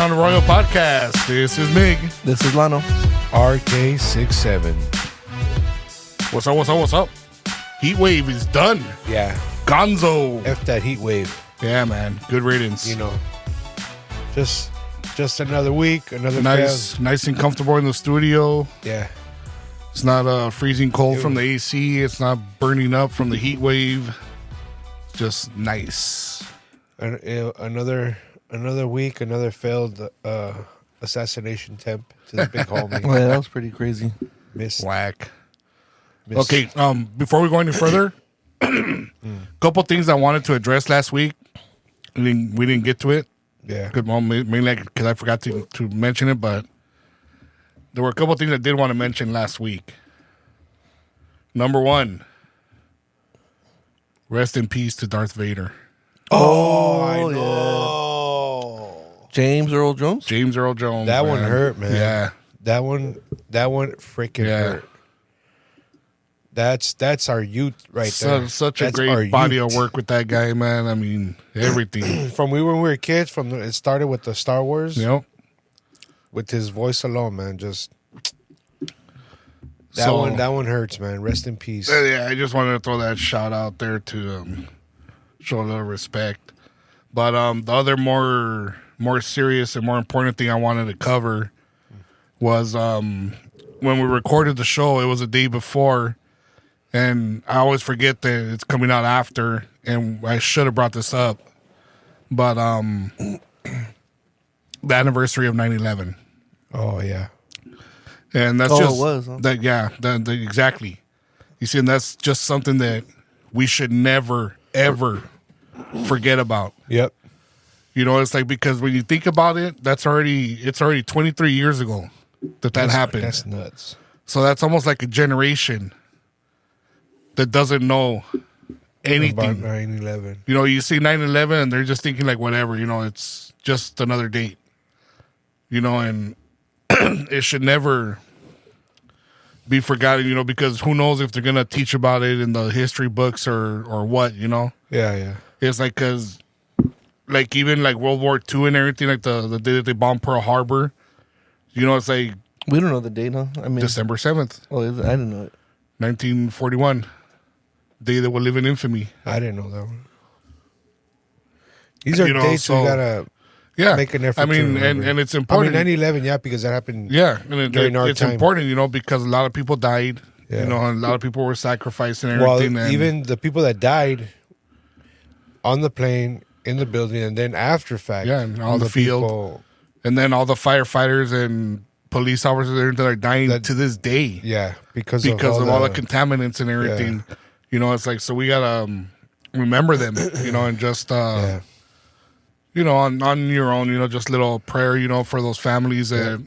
on Arroyo Podcast. This is Mig. This is Lano. RK67. What's up? Heatwave is done. Yeah. Gonzo. F that heat wave. Yeah, man. Good riddance. You know. Just another week, another nice and comfortable in the studio. Yeah. It's not freezing cold from the AC. It's not burning up from the heat wave. It's just nice. Another week, another failed assassination attempt to the big homie. Well, that was pretty crazy. Whack. Okay, before we go any further, couple things I wanted to address last week. We didn't get to it. Yeah. Mainly because I forgot to mention it, but there were a couple things I did want to mention last week. Number one, rest in peace to Darth Vader. Oh, I know. Yeah. James Earl Jones? James Earl Jones. That one hurt, man. Yeah. That one freaking hurt. That's our youth right there. Such a great body of work with that guy, man. I mean, everything. From when we were kids, it started with the Star Wars. Yep. With his voice alone, man, that one hurts, man. Rest in peace. Yeah, I just wanted to throw that shout out there to show a little respect. But the other more serious and more important thing I wanted to cover was when we recorded the show. It was a day before, and I always forget that it's coming out after, and I should have brought this up. But the anniversary of 9/11. Oh yeah, and that's it was, huh? that. Yeah, exactly. You see, and that's just something that we should never ever forget about. Yep. You know, it's like, because when you think about it, it's already 23 years ago that happened. That's nuts. So that's almost like a generation that doesn't know anything about 9/11. You know, you see 9/11 and they're just thinking like, whatever, you know, it's just another date. You know, and it should never be forgotten, you know, because who knows if they're going to teach about it in the history books or what, you know? Yeah. It's like, because, like, even like World War II and everything, like the day that they bombed Pearl Harbor, you know, it's like... We don't know the date, huh? I mean, December 7th. Oh, I didn't know it. 1941. Day that will live in infamy. I didn't know that one. These are dates we got to... Yeah, make an effort. I mean, and it's important. I mean, 9/11, yeah, because that happened. Yeah, and it's time. important, you know, because a lot of people died. Yeah. You know, and a lot of people were sacrificed and everything. Well, even the people that died on the plane, in the building, and then after fact, yeah, and on the field, and then all the firefighters and police officers that are dying to this day. Yeah, because of all the contaminants and everything. Yeah. You know, it's like, so we gotta remember them. You know, and just. Yeah. You know, on your own, you know, just little prayer, you know, for those families that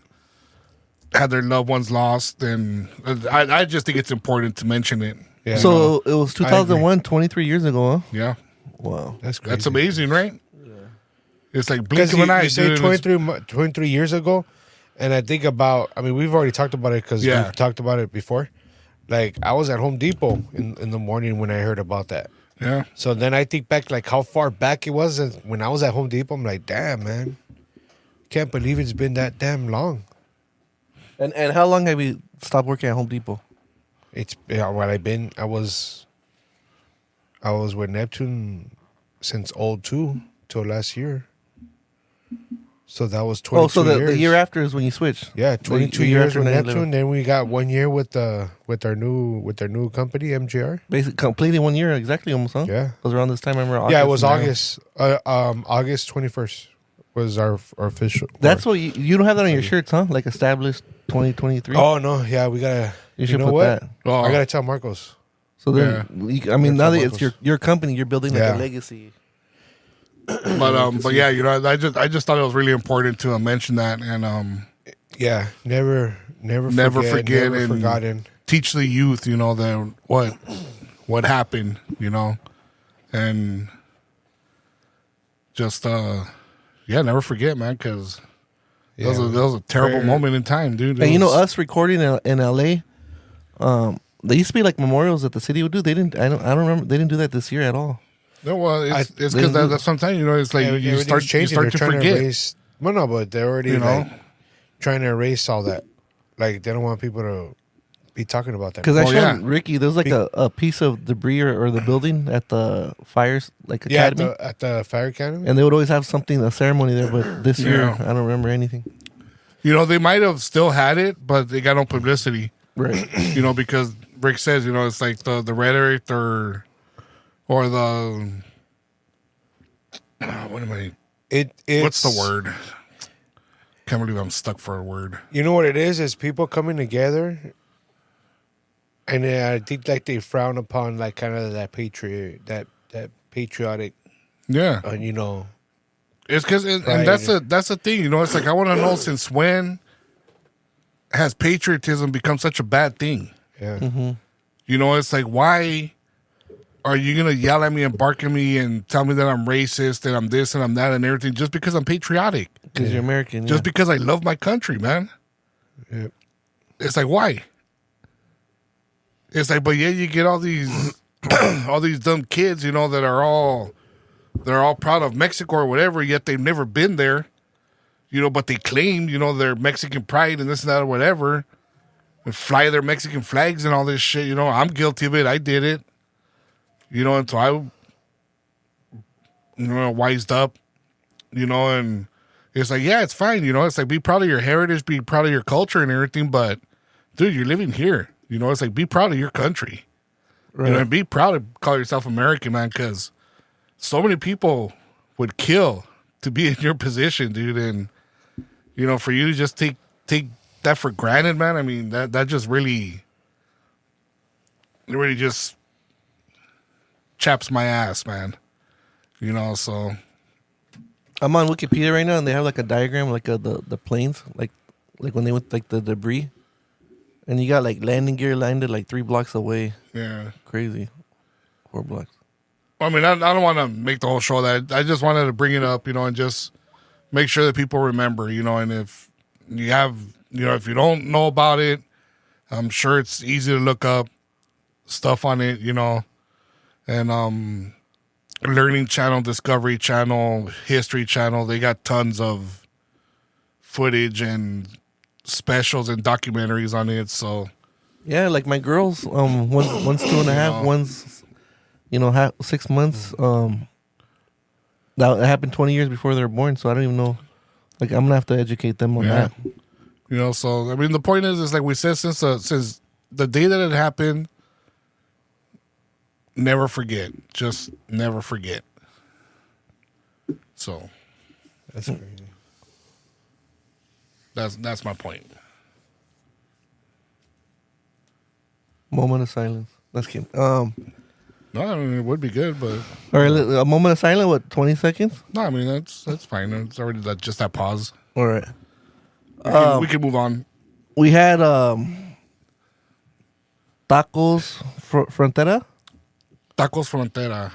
had their loved ones lost. And I just think it's important to mention it. Yeah. So it was 2001, 23 years ago, huh? Yeah. Wow. That's crazy. That's amazing, right? Yeah. It's like blink of an eye. You say 23 years ago, and I think about, I mean, we've already talked about it because we've talked about it before. Like, I was at Home Depot in the morning when I heard about that. Yeah. So then I think back, like, how far back it was. And when I was at Home Depot, I'm like, damn, man. Can't believe it's been that damn long. And how long have you stopped working at Home Depot? It's what I've been. I was with Neptune since 2002 till last year. So that was 22 years. Oh, so the year after is when you switched. Yeah, 22 years with Neptune. Then we got 1 year with our new company, MJR. Basically, completely 1 year exactly, almost, huh? Yeah. It was around this time. I remember August. Yeah, it was August. August 21st was our official. That's what you don't have that on your shirts, huh? Like established 2023. Oh no, yeah, we gotta. You should know put what? that. Oh. I gotta tell Marcos. So then, I mean, now that it's your company, you're building like a legacy. But yeah, you know, I just thought it was really important to mention that, and yeah, never forget, never forgotten. Teach the youth, you know, that what happened, you know, and just never forget, man, because that was a terrible moment in time, dude. And you know, us recording in LA, they used to be like memorials that the city would do. They didn't. I don't remember. They didn't do that this year at all. No, well, it's because that's sometimes, you know, it's like you start to forget. Well, no, but they're already You know? like trying to erase all that. Like they don't want people to be talking about that. Because I Oh, showed yeah. Ricky, there's like a piece of debris or the building at the fires, like academy. at the fire academy. And they would always have something, a ceremony there, but this year, Yeah. I don't remember anything. You know, they might have still had it, but they got no publicity. Right. You know, because Rick says, you know, it's like the rhetoric or the what am I? It's, What's the word? Can't believe I'm stuck for a word. You know what it is? Is people coming together, and I think like they frown upon like kind of that patriotic, Yeah, you know. it's because and Right. that's the thing. You know, it's like I want to know since when has patriotism become such a bad thing? Yeah. Mm-hmm. You know, it's like why are you gonna yell at me and bark at me and tell me that I'm racist and I'm this and I'm that and everything just because I'm patriotic? Because you're American. Just because I love my country, man. Yeah. It's like why? It's like, but yeah, you get all these all these dumb kids, you know, that are all proud of Mexico or whatever, yet they've never been there. You know, but they claim, you know, their Mexican pride and this and that or whatever. And fly their Mexican flags and all this shit. You know, I'm guilty of it. I did it. You know, and so I, you know, wised up, you know, and it's like, yeah, it's fine. You know, it's like, be proud of your heritage, be proud of your culture and everything. But, dude, you're living here. You know, it's like, be proud of your country. Right. You know, and be proud to call yourself American, man, because so many people would kill to be in your position, dude. And, you know, for you to just take that for granted, man, I mean, that just really just chaps my ass, man. You know, so I'm on Wikipedia right now, and they have like a diagram, like the planes, like when they went like the debris, and you got like landing gear landed like 3 blocks away. yeah. Crazy, 4 blocks. I mean, I don't want to make the whole show that. I just wanted to bring it up, you know, and just make sure that people remember, you know, and if you have, you know, if you don't know about it, I'm sure it's easy to look up stuff on it, you know, and Learning Channel, Discovery Channel, History Channel, they got tons of footage and specials and documentaries on it, so Yeah, like my girls, one's 2.5, one's, 6 months. That happened 20 years before they were born, so I don't even know. Like, I'm gonna have to educate them on Yeah. that. You know, so I mean, the point is like we said since the day that it happened, never forget. Just never forget. So That's crazy. that's my point. Moment of silence. That's cute. No, I mean it would be good, but All right, a moment of silence. What? 20 seconds. no, I mean that's fine. It's already just that pause. All right. We can move on. We had Tacos Frontera, Tacos Frontera.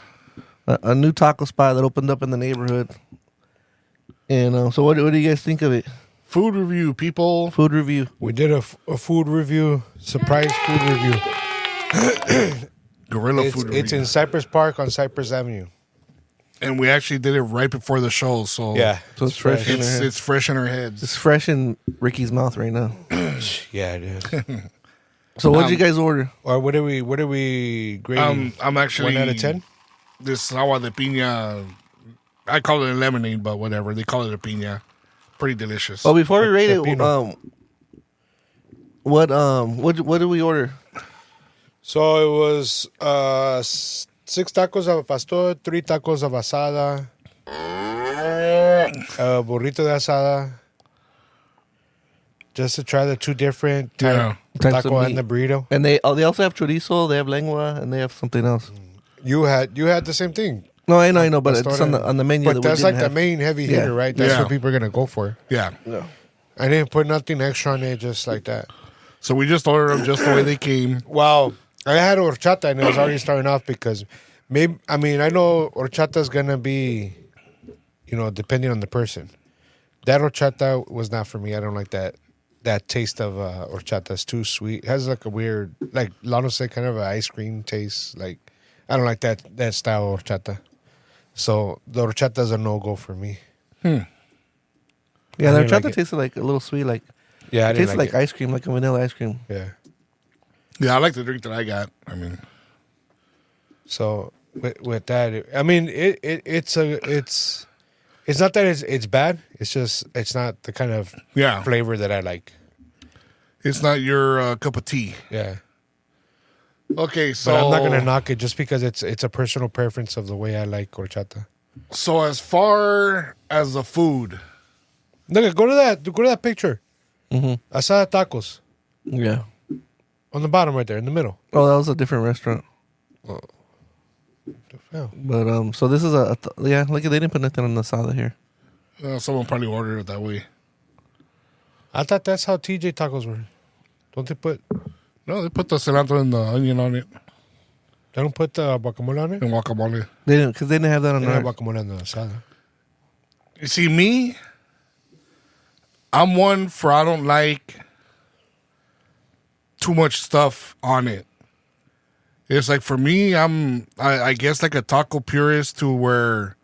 a new taco spot that opened up in the neighborhood. And so, what do you guys think of it? Food review, people. Food review. We did a food review, surprise food review. Guerrilla food review. It's in Cypress Park on Cypress Avenue. And we actually did it right before the show, so So it's fresh. in our head. It's fresh in our heads. It's fresh in Ricky's mouth right now. Yeah, it is. So, what did you guys order? Or what do we grade? I'm actually 1 out of 10. This agua de piña, I call it a lemonade, but whatever. They call it a piña. Pretty delicious. Oh, before we rate it, Pepino. what did we order? So it was 6 tacos of pastor, 3 tacos of asada, a burrito de asada. Just to try the 2 different Yeah. Types of taco and meat. the burrito. And they also have chorizo, they have lengua, and they have something else. You had the same thing. No, I know, but it's Pastor. on the menu. But that that's we like didn't the have. main heavy hitter, Yeah. right? That's Yeah. what people are gonna go for. Yeah. Yeah. I didn't put nothing extra on it, just like that. So we just ordered them just the way they came. Wow. I had horchata and it was already starting off because I know horchata's gonna be, depending on the person. That horchata was not for me. I don't like that taste of horchata. It's too sweet. It has like a weird, like Lano said, kind of an ice cream taste. Like, I don't like that style of horchata. So the horchata's a no-go for me. Yeah, I the didn't like horchata it. tasted like a little sweet, like Yeah, I it didn't tasted like like ice cream, like a vanilla ice cream. it. Yeah. Yeah, I like the drink that I got. I mean, So with that, I mean it's not that it's bad. It's just it's not the kind of yeah, flavor that I like. it's not your cup of tea. Yeah. Okay, so But I'm not gonna knock it just because it's a personal preference of the way I like horchata. So as far as the food, Look, go to that picture. Mm-hmm. Asada tacos Yeah. on the bottom right there in the middle. Oh, that was a different restaurant. Yeah. But so this is yeah. Look, they didn't put nothing on the asada here. someone probably ordered it that way. I thought that's how TJ tacos were. Don't they put? No, they put the cilantro and the onion on it They don't put guacamole on it. and guacamole. They didn't because they didn't have that on They don't have ours. guacamole on the asada. You see, me, I'm one for I don't like too much stuff on it. It's like for me, I guess like a taco purist to where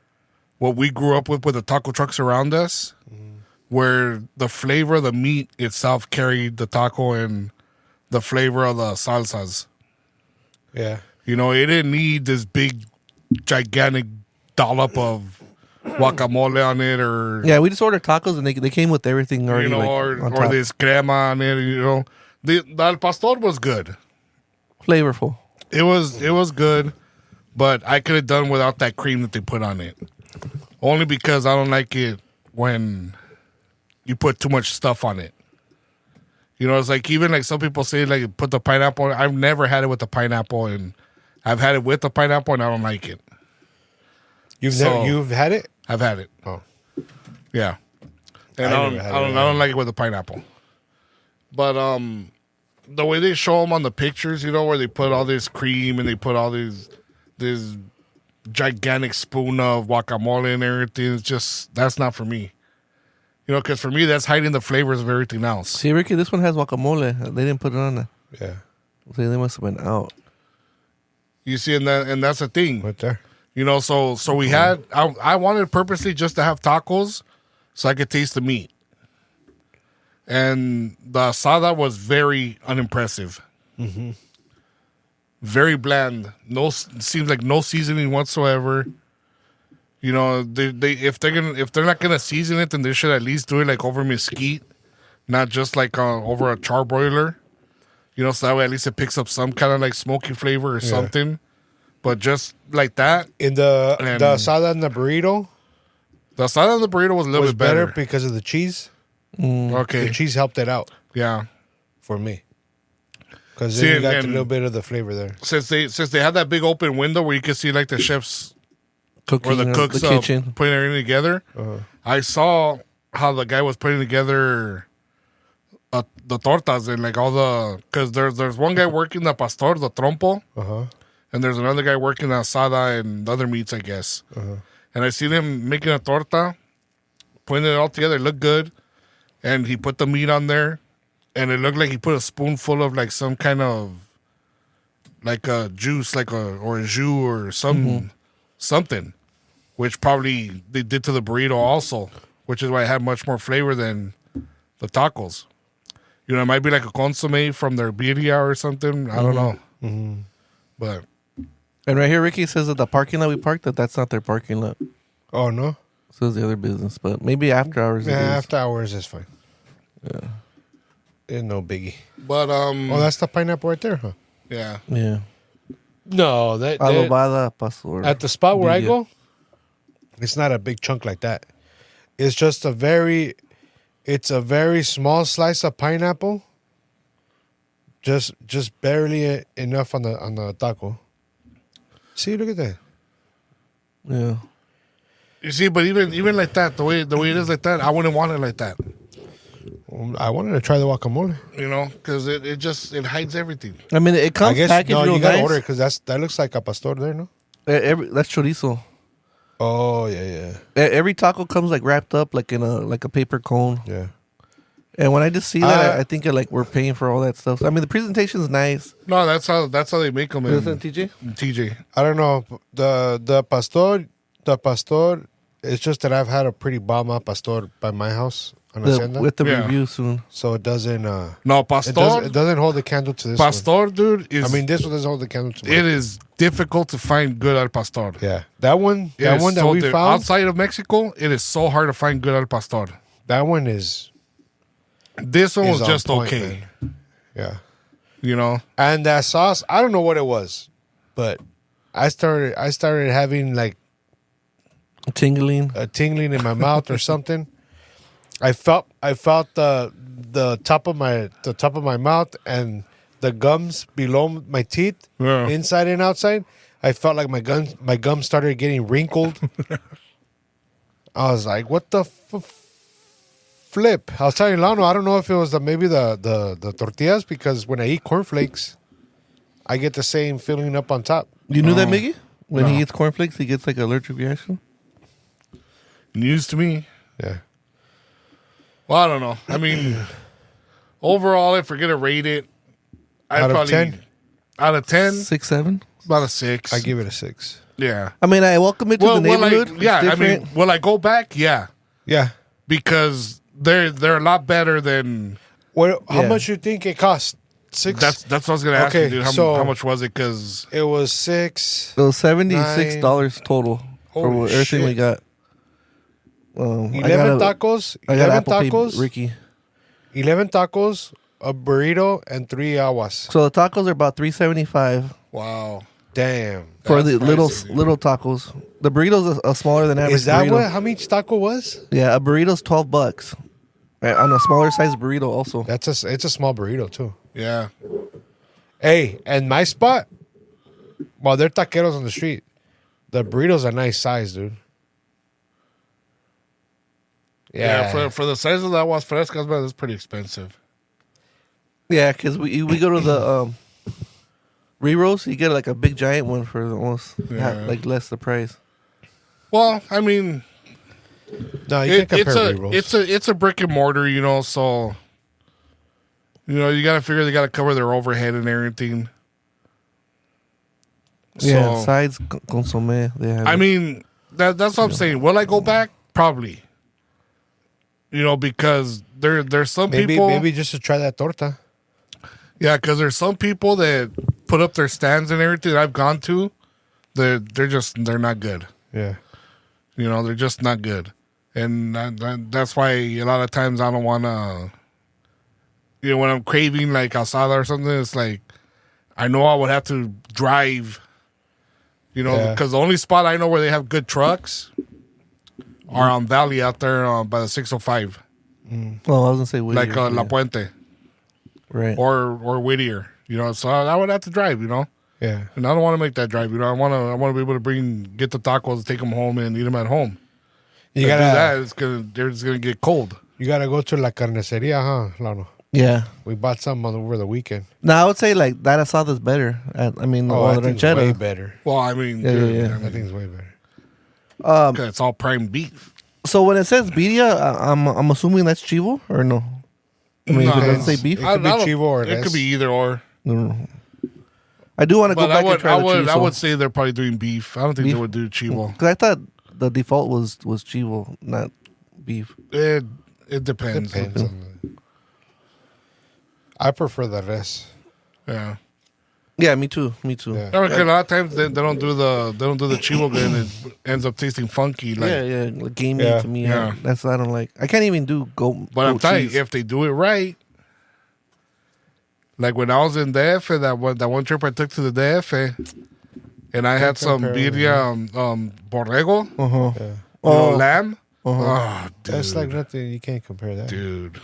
what we grew up with the taco trucks around us, where the flavor of the meat itself carried the taco and the flavor of the salsas. Yeah. You know, it didn't need this big, gigantic dollop of guacamole on it, or Yeah, we just ordered tacos and they came with everything already. you know, like, on or top. this crema on it. You know, the al pastor was good. Flavorful. It was good, but I could have done without that cream that they put on it. Only because I don't like it when you put too much stuff on it. You know, it's like even like some people say like put the pineapple. I've never had it with the pineapple, and I've had it with the pineapple, and I don't like it. You've had it? I've had it. Oh. Yeah, and I I don't, never had I it, don't, I don't like it with the pineapple. But the way they show them on the pictures, you know, where they put all this cream and they put all this gigantic spoon of guacamole and everything, it's just that's not for me. You know, because for me, that's hiding the flavors of everything else. See, Ricky, this one has guacamole. They didn't put it on there. Yeah. So they must have been out. You see, and that's the thing. Right there. You know, so we had. I wanted purposely just to have tacos, so I could taste the meat. And the asada was very unimpressive. Mm-hmm. Very bland. Seems like no seasoning whatsoever. You know, they if they're not gonna season it, then they should at least do it like over mesquite, not just like over a charbroiler. You know, so that way at least it picks up some kind of like smoky flavor or something. But just like that, In the And- asada and the burrito the asada and the burrito was a little was bit better. because of the cheese. Okay, The cheese helped it out yeah. for me. Because See, then you got a and- little bit of the flavor there. Since they had that big open window where you could see like the chefs Cooking or the in cooks the kitchen. putting everything together. I saw how the guy was putting together the tortas and like all the because there's one guy working the pastor, the trompo, and there's another guy working the asada and other meats, I guess. And I seen him making a torta, putting it all together. It looked good, and he put the meat on there, and it looked like he put a spoonful of like some kind of like a juice, or a jus or something, which probably they did to the burrito also, which is why it had much more flavor than the tacos. You know, it might be like a consomme from their birria or something. I don't know. But And right here, Ricky says that the parking lot we parked, that's not their parking lot. Oh, no? So it's the other business. But maybe after hours. Yeah, it is. after hours is fine. Yeah. It's no biggie. but Oh, that's the pineapple right there, huh? yeah. Yeah. No, that Adobada pastor. at the spot where I Birria. go, it's not a big chunk like that. It's just a very small slice of pineapple. Just barely enough on the taco. See, look at that. Yeah. You see, but even like that, the way it is like that, I wouldn't want it like that. I wanted to try the guacamole. You know, because it hides everything. I mean, it I comes guess packaged no, real you gotta nice. order it because that looks like a pastor there, no? That's chorizo. Oh yeah. Every taco comes like wrapped up like in a paper cone. Yeah. And when I just see that, I think like we're paying for all that stuff. I mean, the presentation's nice. No, that's how they make them in Isn't it, TJ? TJ. I don't know. The pastor, it's just that I've had a pretty bomb pastor by my house on Hacienda. With the Yeah. review soon. So it doesn't. No, Pastor. It doesn't hold the candle to this one. Pastor, dude, is. I mean, this one doesn't hold the candle to. it is difficult to find good al pastor. Yeah, that one. It That is one that so we found. outside of Mexico, it is so hard to find good al pastor. That one is. This one was on just point, okay. man. Yeah, You know, and that sauce, I don't know what it was, but I started having like Tingling. a tingling in my mouth or something. I felt the top of my mouth and the gums below my teeth, Yeah. inside and outside. I felt like my gums started getting wrinkled. I was like, "What the flip?" I was telling Lano, I don't know if it was maybe the tortillas, because when I eat cornflakes, I get the same feeling up on top. You knew that, Miggy? When No. he eats cornflakes, he gets like an allergic reaction. news to me. Yeah. Well, I don't know. I mean, overall, if we're gonna rate it, I'd Out of probably 10? out of 10, 6, 7. about a 6. I give it a 6. yeah. I mean, I welcome it to the neighborhood. It's I different. mean, will I go back? Yeah, Yeah. because they're a lot better than. How Yeah. much you think it cost? 6. That's what I was gonna ask Okay, you, dude. so- How much was it? Because It was 6. It was $76 total for Holy everything we shit. got. I 11 got tacos. I got 11 Apple Pay tacos. Ricky. 11 tacos, a burrito, and 3 aguas. So the tacos are about $3.75 wow, Damn. for That's the little pricey, dude. little tacos. The burritos are smaller than average. Is that burrito. how much taco was? Yeah, a burrito's $12. Right, on a smaller size burrito, also. It's a small burrito too. yeah. Hey, and my spot, while they're taqueros on the street, the burritos are nice size, dude. Yeah, for the size of that was frescas, man, it's pretty expensive. Yeah, because we go to the re-rolls. You get like a big giant one for almost like less the price. Well, I mean, No, you can't compare re-rolls. it's a brick and mortar, you know. So, you know, you got to figure they got to cover their overhead and everything. Yeah, So, sides consomme. They have. I mean, that's what I'm saying. Will I go back? Probably. You know, because there's some people. Maybe just to try that torta. Yeah, because there's some people that put up their stands and everything that I've gone to. They're not good. Yeah. You know, they're just not good. And that's why a lot of times I don't want to, you know, when I'm craving like asada or something, it's like, I know I would have to drive, you know, Yeah. because the only spot I know where they have good trucks are on Valley out there by the 605, well, I was gonna say Whittier, like La Puente right. or Whittier, you know, so I would have to drive, you know. Yeah. And I don't want to make that drive, you know. I want to be able to get the tacos, take them home, and eat them at home. You If I gotta do that, they're just gonna get cold. you gotta go to La Carniceria, huh, Lano? Yeah. We bought some over the weekend. Now I would say like that asada's better. I mean, Oh, I the think it's way ranchera. better. Well, I mean, Yeah, dude, yeah. I I mean, think it's way better. 'cause it's all prime beef. So when it says birria, I'm assuming that's chivo or no? I mean, if it No, doesn't say beef. It could be chivo or it less. could be either or. No. I do want to go But back and try the chorizo. I would say they're probably doing beef. I don't think Beef? they would do chivo. Because I thought the default was chivo, not beef. It depends. Depends on I prefer the res. Yeah. Yeah, me too. Yeah. No, because a lot of times they don't do the chivo good, and it ends up tasting funky. Like, yeah, like gamey Yeah. to me. Yeah. That's what I don't like. I can't even do goat. but I'm goat telling cheese. you, if they do it right, like when I was in DF, that one trip I took to the DF, and I had some compare, birria, borrego, Uh-huh. Yeah. you know, Oh. lamb. Uh-huh. Oh, dude, That's like nothing. You can't compare that. dude.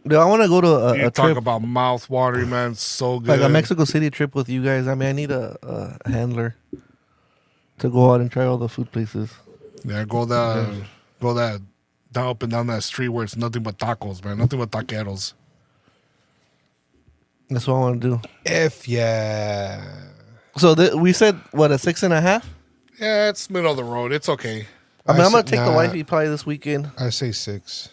Dude, I want to go to You a talk trip, about mouth watering, man. So good. like a Mexico City trip with you guys. I mean, I need a handler to go out and try all the food places. Yeah, go that down up and down that street where it's nothing but tacos, man. Nothing but taqueros. That's what I want to do. Yeah. So we said what, a 6.5? Yeah, it's middle of the road. It's okay. I mean, I'm gonna said- take the nah, wifey probably this weekend I say 6.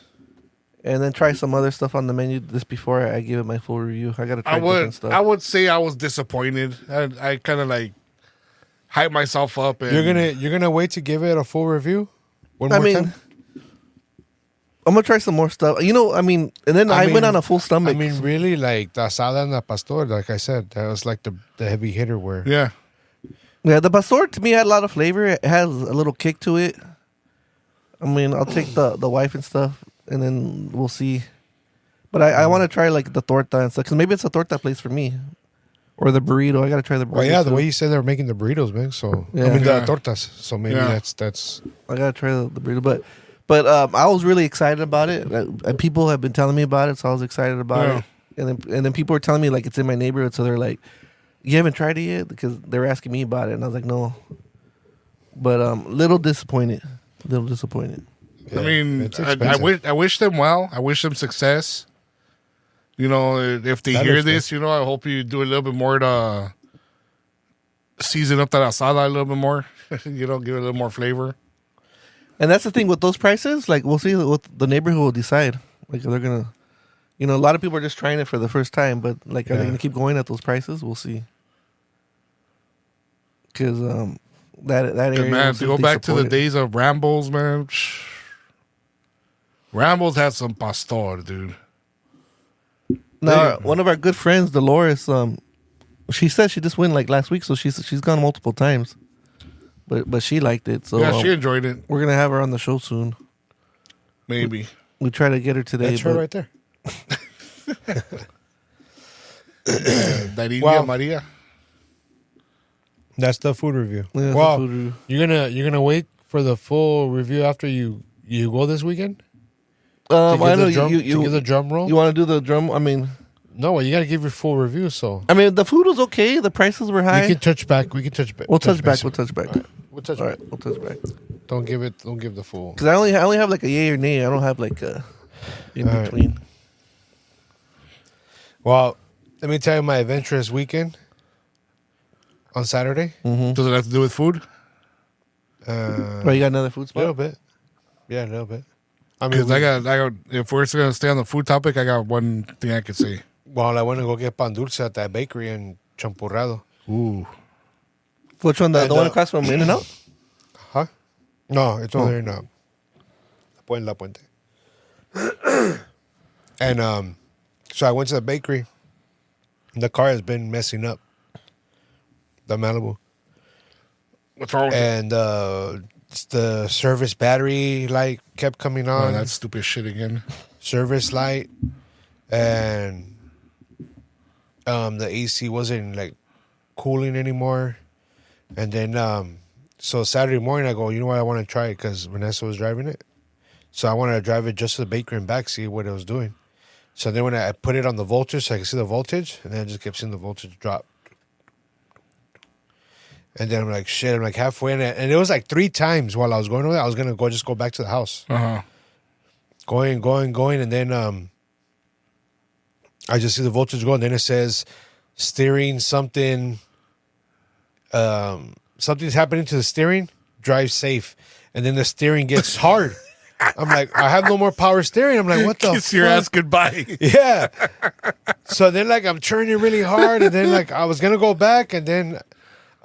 and then try some other stuff on the menu just before I give it my full review. I gotta try different stuff. I would say I was disappointed. I kind of like hyped myself up. And You're gonna wait to give it a full review? One I more mean, time? I'm gonna try some more stuff. I mean, and then I went on a full stomach. I mean, really, like the asada and the pastor, like I said, that was like the heavy hitter where. Yeah. Yeah, the pastor to me had a lot of flavor. It has a little kick to it. I mean, I'll take the wife and stuff, and then we'll see. But I want to try like the torta and stuff, because maybe it's a torta place for me, or the burrito. I gotta try the burrito. Well, yeah, the too. way you said they were making the burritos, man. So Yeah. I mean Yeah. the tortas. So maybe that's. I gotta try the burrito, but I was really excited about it. And people have been telling me about it, so I was excited about it. And then people were telling me like it's in my neighborhood, so they're like, "You haven't tried it yet?" Because they were asking me about it, and I was like, "No." But little disappointed. I mean, it's I expensive. wish them well. I wish them success. If they hear this, I hope you do a little bit more to season up that asada a little bit more. Give it a little more flavor. And that's the thing with those prices. Like, we'll see what the neighborhood will decide. Like, if they're gonna, a lot of people are just trying it for the first time. But like, are they gonna keep going at those prices? We'll see. Because that area. Man, to go back to the days of Rambles, man. Rambles had some pastor, dude. Now, one of our good friends, Dolores, she said she just went like last week, so she's gone multiple times. But she liked it, so Yeah, she enjoyed it. we're gonna have her on the show soon. Maybe. We try to get her today. That's her right there. That India Wow. Maria. That's the food review. Yeah, that's Well, the food review. you're gonna wait for the full review after you go this weekend. I know to give you the drum roll. you want to do the drum. I mean, No, well, you got to give your full review. So the food was okay. The prices were high. we can touch back. We'll touch back. We'll touch back. base. We'll touch back. All right. We'll touch All back. right, we'll touch back. Don't give the full. Because I only have like a yay or nay. I don't have like a in All right. between. Well, let me tell you my adventurous weekend on Saturday. Does it have to do with food? Oh, you got another food A spot? little bit. Yeah, a little bit. I mean, Because I got. If we're going to stay on the food topic, I got one thing I could say. well, I want to go get pan dulce at that bakery in Champurrado. Ooh. Which one? The And, one across from In and Out? Huh? No, it's over there in La Puente. And so I went to the bakery. The car has been messing up. The Malibu. What's wrong with it? And the service battery light kept coming Oh, on. that stupid shit again. Service light. And the AC wasn't like cooling anymore. And then so Saturday morning I go, you know what, I want to try it because Vanessa was driving it. So I wanted to drive it just to the bakery and back, see what it was doing. So then when I put it on the voltage so I could see the voltage, and then I just kept seeing the voltage drop. And then I'm like, shit, I'm like halfway in it. And it was like 3 times while I was going over there, I was going to just go back to the house. Uh-huh. Going. And then I just see the voltage go, and then it says steering something. Something's happening to the steering. Drive safe, and then the steering gets hard. I'm like, I have no more power steering. I'm like, what the Kiss your fuck? ass goodbye. Yeah. So then, like, I'm turning really hard, and then, like, I was gonna go back, and then,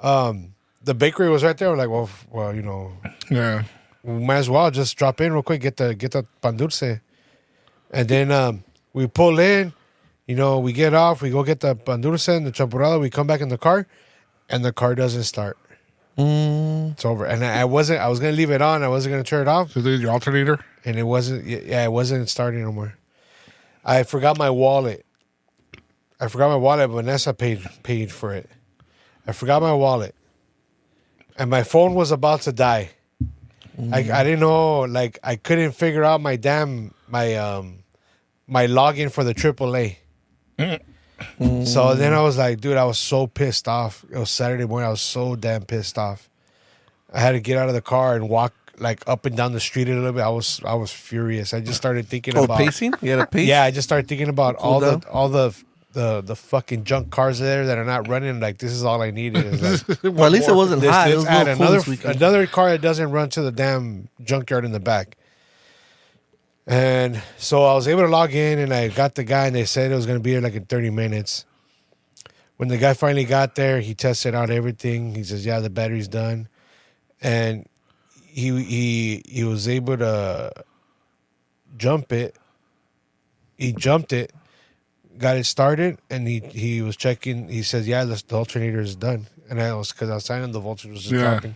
the bakery was right there. I'm like, well, you know, Yeah. we might as well just drop in real quick, get the pan dulce, and then we pull in. You know, we get off, we go get the pan dulce and the champurrado. We come back in the car, and the car doesn't start. It's over. And I was gonna leave it on. I wasn't gonna turn it off. So there's your alternator? And it wasn't. Yeah, it wasn't starting no more. I forgot my wallet. Vanessa paid for it. I forgot my wallet, and my phone was about to die. I didn't know. Like, I couldn't figure out my login for the AAA. So then I was like, dude, I was so pissed off. It was Saturday morning. I was so damn pissed off. I had to get out of the car and walk like up and down the street a little bit. I was furious. I just started thinking about pacing? You had a pace? Yeah, I just started thinking about Cool down? all the fucking junk cars there that are not running. Like, this is all I needed. Is like, Well, at least it wasn't hot. It was add real cool this weekend. another car that doesn't run to the damn junkyard in the back. And so I was able to log in, and I got the guy, and they said it was going to be here like in 30 minutes. When the guy finally got there, he tested out everything. He says, yeah, the battery's done. And he was able to jump it. He jumped it, got it started, and he was checking. He says, "Yeah, the alternator is done." And I was because I was signing the voltage was just dropping.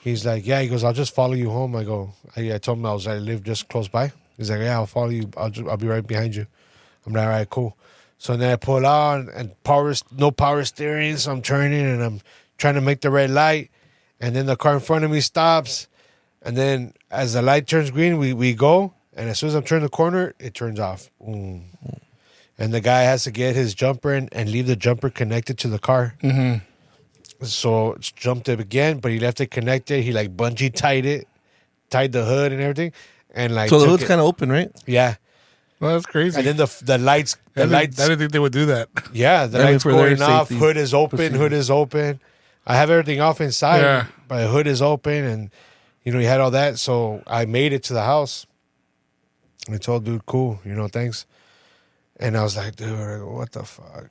He's like, "Yeah." He goes, "I'll just follow you home." I go, I told him I live just close by. He's like, "Yeah, I'll follow you. I'll be right behind you." I'm like, "All right, cool." So then I pull out and no power steering. So I'm turning and I'm trying to make the red light, and then the car in front of me stops, and then as the light turns green, we go. And as soon as I'm turning the corner, it turns off. And the guy has to get his jumper in and leave the jumper connected to the car. Mm-hmm. So it's jumped it again, but he left it connected. He like bungee tied the hood and everything. And like so the hood's kind of open, right? Yeah. Well, that's crazy. And then the lights. I didn't think they would do that. Yeah, the lights going off. Hood is open. Hood is open. I have everything off inside, but the hood is open. And, you had all that. So I made it to the house. And I told dude, cool, thanks. And I was like, dude, what the fuck?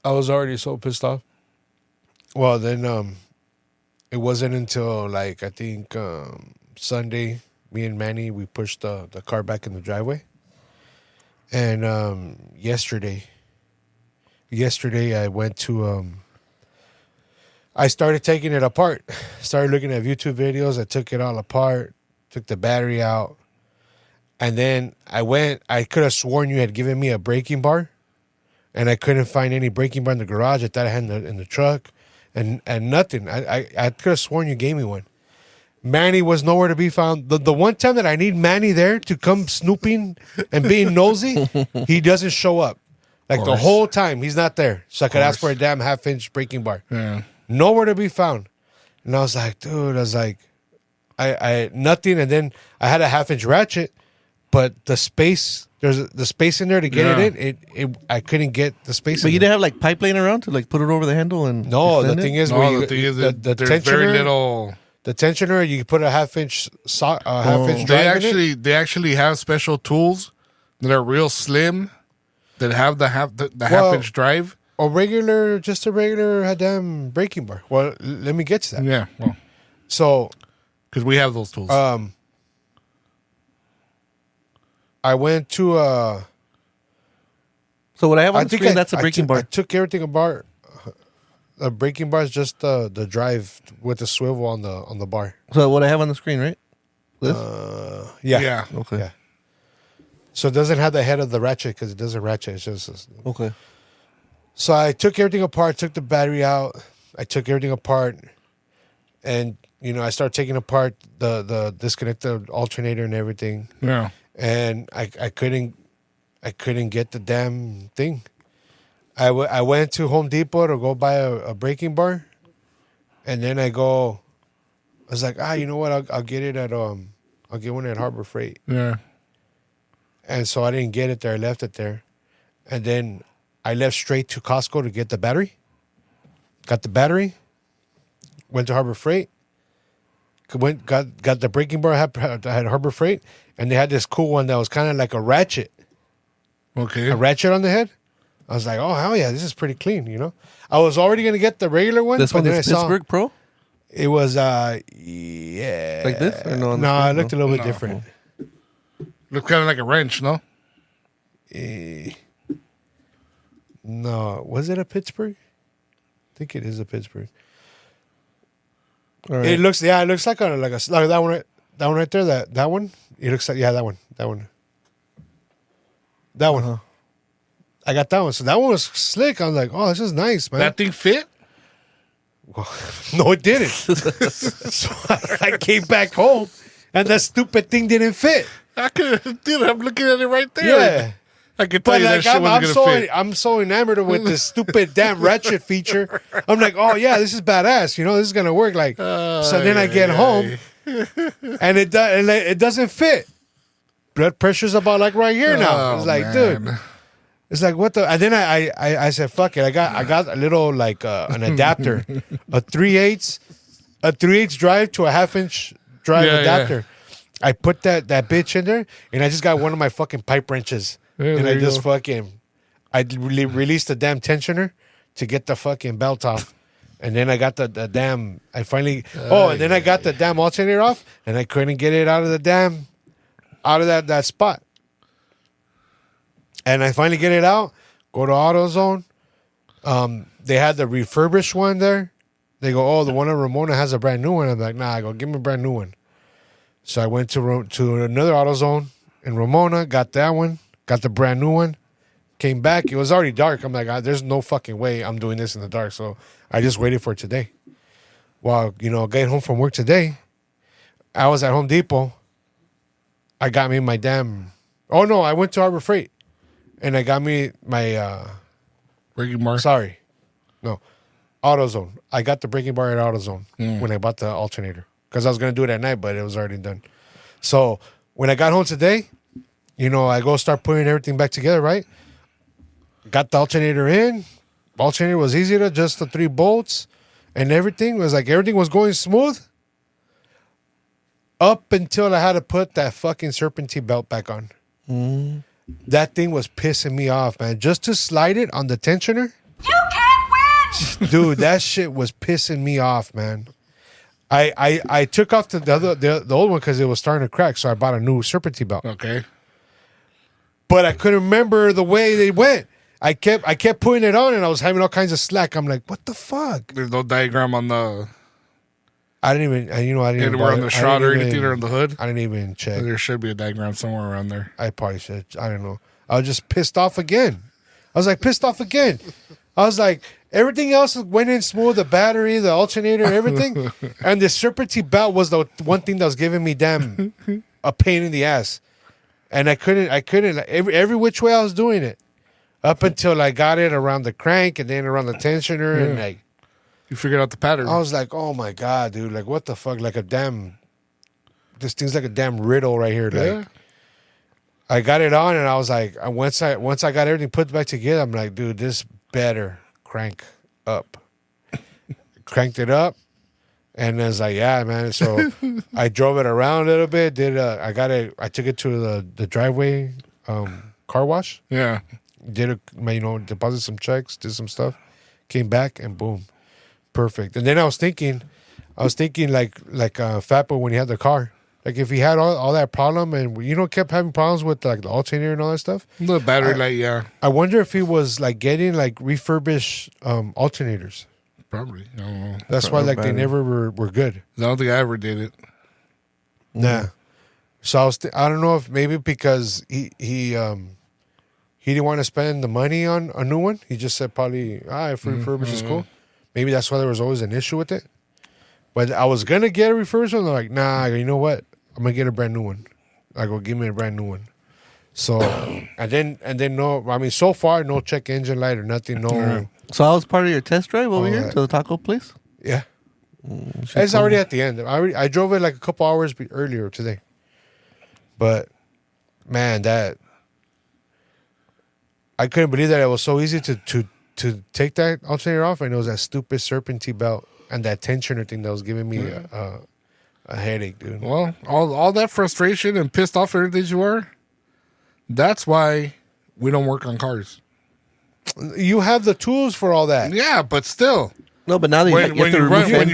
I was already so pissed off. Well, then it wasn't until I think Sunday, me and Manny, we pushed the car back in the driveway. And yesterday I went to, I started taking it apart. Started looking at YouTube videos. I took it all apart. Took the battery out, and then I could have sworn you had given me a braking bar, and I couldn't find any braking bar in the garage. I thought I had in the truck, and nothing. I could have sworn you gave me one. Manny was nowhere to be found. The one time that I need Manny there to come snooping and being nosy, he doesn't show up. The whole time, he's not there. So I could ask for a damn half-inch braking bar. Yeah. Nowhere to be found. And I was like, dude, I nothing, and then I had a half-inch ratchet, but there's the space in there to get it in. I couldn't get the space. But you didn't have pipe laying around to put it over the handle and no. The thing is, the there's very little. The tensioner, you put a half-inch drive in it. They actually have special tools that are real slim that have the half-inch drive. Just a regular damn braking bar. Well, let me get to that. Yeah. Well, so. Because we have those tools. I went to So what I have on the screen, that's a braking bar. I took everything apart. The braking bar is just the drive with the swivel on the bar. So what I have on the screen, right? This? Yeah. Okay. Yeah. So it doesn't have the head of the ratchet because it doesn't ratchet. It's just okay. So I took everything apart. Took the battery out. I took everything apart, and I started taking apart the disconnected alternator and everything. Yeah. And I couldn't get the damn thing. I went to Home Depot to go buy a braking bar, and then I was like, you know what? I'll get it I'll get one at Harbor Freight. Yeah. And so I didn't get it there. I left it there, and then I left straight to Costco to get the battery. Got the battery. Went to Harbor Freight. Got the braking bar I had Harbor Freight, and they had this cool one that was kind of like a ratchet. Okay. A ratchet on the head. I was like, oh, hell yeah, this is pretty clean, I was already going to get the regular one. This one is Pittsburgh Pro? It was, yeah. Like this? Or no, it looked a little bit different. Looked kind of like a wrench, no? No. Was it a Pittsburgh? I think it is a Pittsburgh. All right. It looks like like that one right there. That one. It looks like that one. That one. Uh-huh. I got that one. So that one was slick. I was like, oh, this is nice, man. That thing fit? Well, no, it didn't. So I came back home, and that stupid thing didn't fit. Dude, I'm looking at it right there. Yeah. I can tell you that shit wasn't going to fit. I'm so enamored with this stupid damn ratchet feature. I'm like, oh, yeah, this is badass. This is going to work. So then I get home, and it doesn't fit. Blood pressure's about right here now. It's like, man. dude. It's like, what the? And then I said, fuck it. I got a little an adapter, a 3/8 drive to a half-inch drive adapter. Yeah. I put that bitch in there, and I just got one of my fucking pipe wrenches, and I just released the damn tensioner to get the fucking belt off, And then I got the damn. I finally. And then I got the damn alternator off, and I couldn't get it out of that spot. And I finally get it out. Go to AutoZone. They had the refurbished one there. They go, oh, the one in Ramona has a brand new one. I'm like, nah. I go, give me a brand new one. So I went to another AutoZone in Ramona, got that one, got the brand new one. Came back. It was already dark. I'm like, there's no fucking way I'm doing this in the dark. So I just waited for today. While, getting home from work today, I was at Home Depot. I got me my damn... Oh, no, I went to Harbor Freight. And I got me my... Breaking bar? Sorry. No. AutoZone. I got the breaking bar at AutoZone when I bought the alternator. Because I was going to do it at night, but it was already done. So when I got home today, I go start putting everything back together, right? Got the alternator in. Alternator was easy to just the 3 bolts and everything was going smooth up until I had to put that fucking serpentine belt back on. That thing was pissing me off, man. Just to slide it on the tensioner. You can't win! Dude, that shit was pissing me off, man. I took off the old one because it was starting to crack, so I bought a new serpentine belt. Okay. But I couldn't remember the way they went. I kept putting it on, and I was having all kinds of slack. I'm like, what the fuck? There's no diagram on the... I didn't even anywhere on the shroud or anything or on the hood? I didn't even check. There should be a diagram somewhere around there. I probably should. I don't know. I was just pissed off again. I was like, everything else went in smooth, the battery, the alternator, everything. And the serpentine belt was the one thing that was giving me damn a pain in the ass. And I couldn't, every which way I was doing it. Up until I got it around the crank and then around the tensioner and like. You figured out the pattern. I was like, oh my God, dude. Like, what the fuck? Like this thing's like a damn riddle right here. Like, I got it on and I was like, once I got everything put back together, I'm like, dude, this better crank up. Cranked it up. And I was like, yeah, man. So I drove it around a little bit. I took it to the driveway car wash. Yeah. Deposit some checks, did some stuff, came back and boom, perfect. And then I was thinking like Fatboy when he had the car, like if he had all that problem and kept having problems with like the alternator and all that stuff. The battery light, yeah. I wonder if he was like getting like refurbished alternators. Probably. I don't know. That's why like they never were good. I don't think I ever did it. Nah. So I don't know if maybe because he didn't want to spend the money on a new one. He just said probably, if refurbished is cool. Maybe that's why there was always an issue with it. But I was going to get a refurbished one. They're like, nah, you know what? I'm going to get a brand new one. I go, give me a brand new one. So, and then so far, no check engine light or nothing. No. So I was part of your test drive over here to the taco place? Yeah. It's already at the end. I drove it like a couple hours earlier today. But, man, I couldn't believe that it was so easy to take that alternator off, and it was that stupid serpentine belt and that tensioner thing that was giving me a headache, dude. Well, all that frustration and pissed off everything you were, that's why we don't work on cars. You have the tools for all that. Yeah, but still. No, but now that when you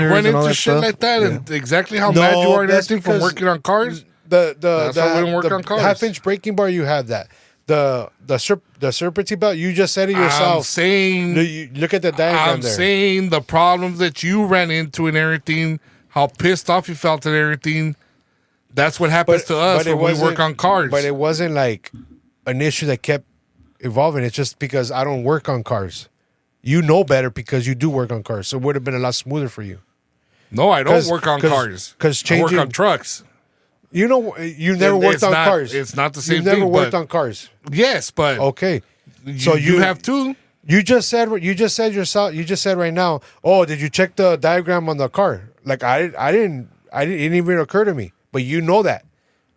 run into shit like that and exactly how mad you are and everything from working on cars, that's why we don't work on cars. Half-inch braking bar, you have that. The serpentine belt, you just said it yourself. I'm saying, you look at the diagram there. I'm saying the problems that you ran into and everything, how pissed off you felt and everything. That's what happens to us when we work on cars. But it wasn't like an issue that kept evolving. It's just because I don't work on cars. You know better because you do work on cars, so it would have been a lot smoother for you. No, I don't work on cars. I work on trucks. You never worked on cars. It's not the same thing. You never worked on cars. Yes, but okay. So you have to. You just said yourself. You just said right now. Oh, did you check the diagram on the car? Like I didn't. It didn't even occur to me. But you know that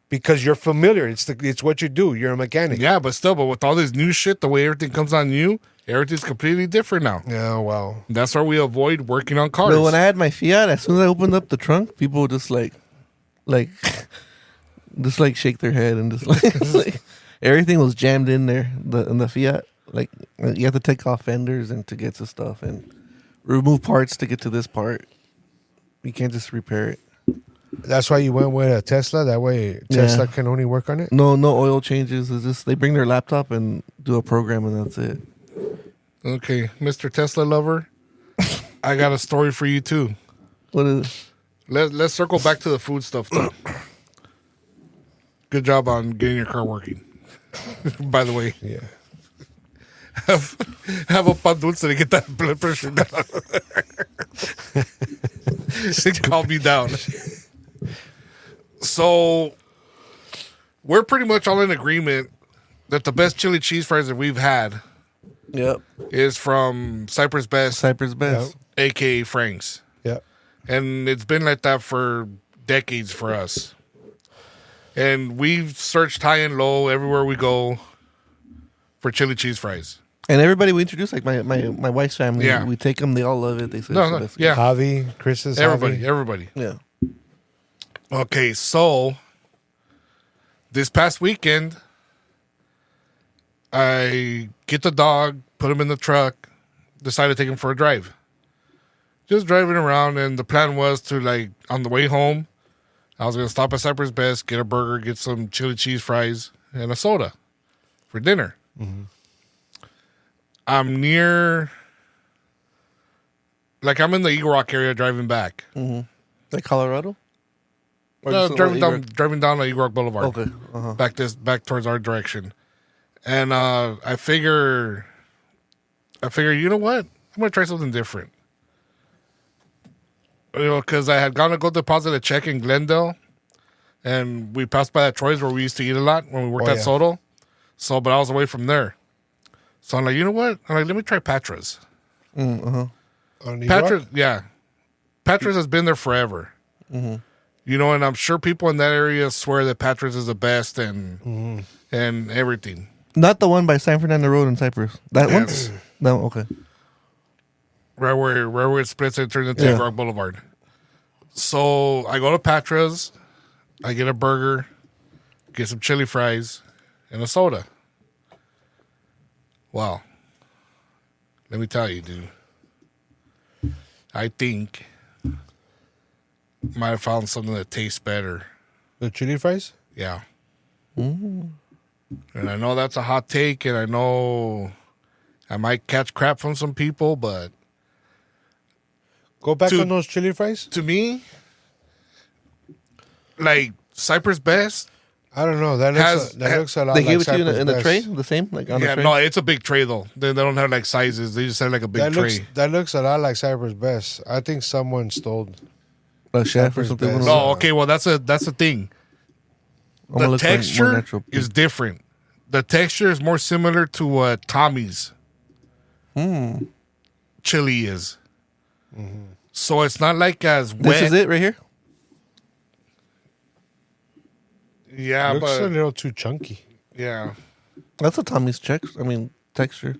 because you're familiar. It's what you do. You're a mechanic. Yeah, but with all this new shit, the way everything comes on you, everything's completely different now. Yeah, well, that's why we avoid working on cars. But when I had my Fiat, as soon as I opened up the trunk, people would just like shake their head and just like everything was jammed in there in the Fiat. Like you have to take off fenders and to get to stuff and remove parts to get to this part. You can't just repair it. That's why you went with a Tesla. That way, Tesla can only work on it. No oil changes. It's just they bring their laptop and do a program, and that's it. Okay, Mr. Tesla lover, I got a story for you too. What is it? Let's circle back to the food stuff though. Good job on getting your car working. By the way, Yeah. have a pan dulce to get that blood pressure down. It calmed me down. So we're pretty much all in agreement that the best chili cheese fries that we've had Yep. is from Cypress Best, Cypress Best. aka Frank's. Yeah. And it's been like that for decades for us. And we've searched high and low everywhere we go for chili cheese fries. And everybody we introduce, like my wife's family, Yeah. we take them. They all love it. They say No, it's the no, best. yeah. Javi, Chris's Javi. Everybody. Yeah. Okay, so this past weekend, I get the dog, put him in the truck, decided to take him for a drive. Just driving around, and the plan was to, like, on the way home, I was going to stop at Cypress Best, get a burger, get some chili cheese fries, and a soda for dinner. Mm-hmm. I'm near, like, I'm in the Eagle Rock area driving back. Mm-hmm. Like Colorado? Or No, just driving down Eagle Rock Boulevard. Okay. Uh-huh. Back towards our direction. And I figure, you know what? I'm going to try something different. You know, because I had gone to go deposit a check in Glendale, and we passed by that Troy's where we used to eat a lot when we worked at Soto. So, but I was away from there. So I'm like, you know what? I'm like, let me try Patra's. On Eagle Patra's, Rock? yeah. Patra's has been there forever. Mm-hmm. You know, and I'm sure people in that area swear that Patra's is the best and everything. Not the one by San Fernando Road in Cypress. That one? No, okay. Right where it splits and turns into Rock Boulevard. So I go to Patra's, I get a burger, get some chili fries, and a soda. Wow. Let me tell you, dude. I think might have found something that tastes better. The chili fries? Yeah. And I know that's a hot take, and I know I might catch crap from some people, but Go back on those chili fries? to me, like Cypress Best, I don't know. That looks a lot They like gave it to you Cypress in a Best. tray? The same? Like on a tray? no, it's a big tray though. They don't have like sizes. They just have like a big tray. That looks a lot like Cypress Best. I think someone stole. A chef or Cypress something? Best. No, okay, well that's the thing. I'm gonna The look for more texture natural. is different. The texture is more similar to what Tommy's chili is. So it's not like as wet. This is it right here? Yeah, Looks a but little too chunky. yeah. That's a Tommy's texture.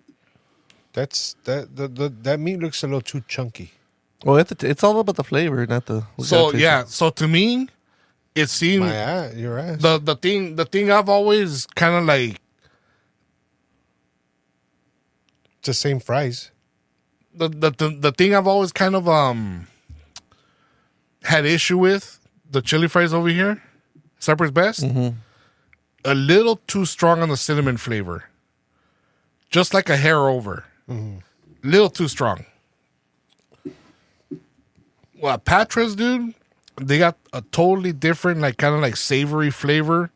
That meat looks a little too chunky. Well, it's all about the flavor, not the. So yeah, so to me, it seemed Your ass. the thing I've always kind of like It's the same fries. the thing I've always kind of had issue with the chili fries over here, Cypress Best, a little too strong on the cinnamon flavor, just like a hair over, little too strong. Well, Patra's, dude, they got a totally different, like kind of like savory flavor.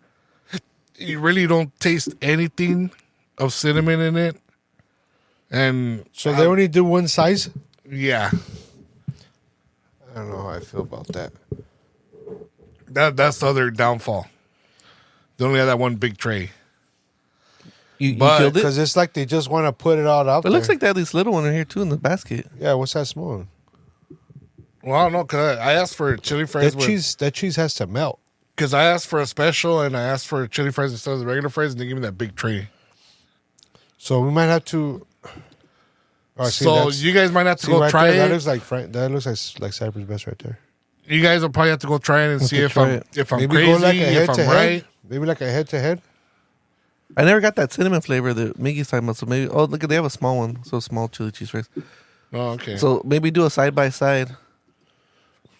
You really don't taste anything of cinnamon in it. And So they only do one size? yeah, I don't know how I feel about that. that's the other downfall. They only have that one big tray. You But- killed it? Because it's like they just want to put it all out It there. looks like they have this little one in here too in the basket. Yeah, what's that small one? Well, I don't know, because I asked for chili fries. That cheese has to melt. Because I asked for a special and I asked for chili fries instead of the regular fries, and they gave me that big tray. So we might have to. Oh, see, So that's- you guys might have to see go right try there, it. That looks like Cypress Best right there. You guys will probably have to go try it and see if try I'm it. crazy, go like a head if I'm to right. head. Maybe like a head to head. I never got that cinnamon flavor that Miggy's talking about. So maybe, oh, look, they have a small one. So small chili cheese fries. Oh, okay. So maybe do a side by side.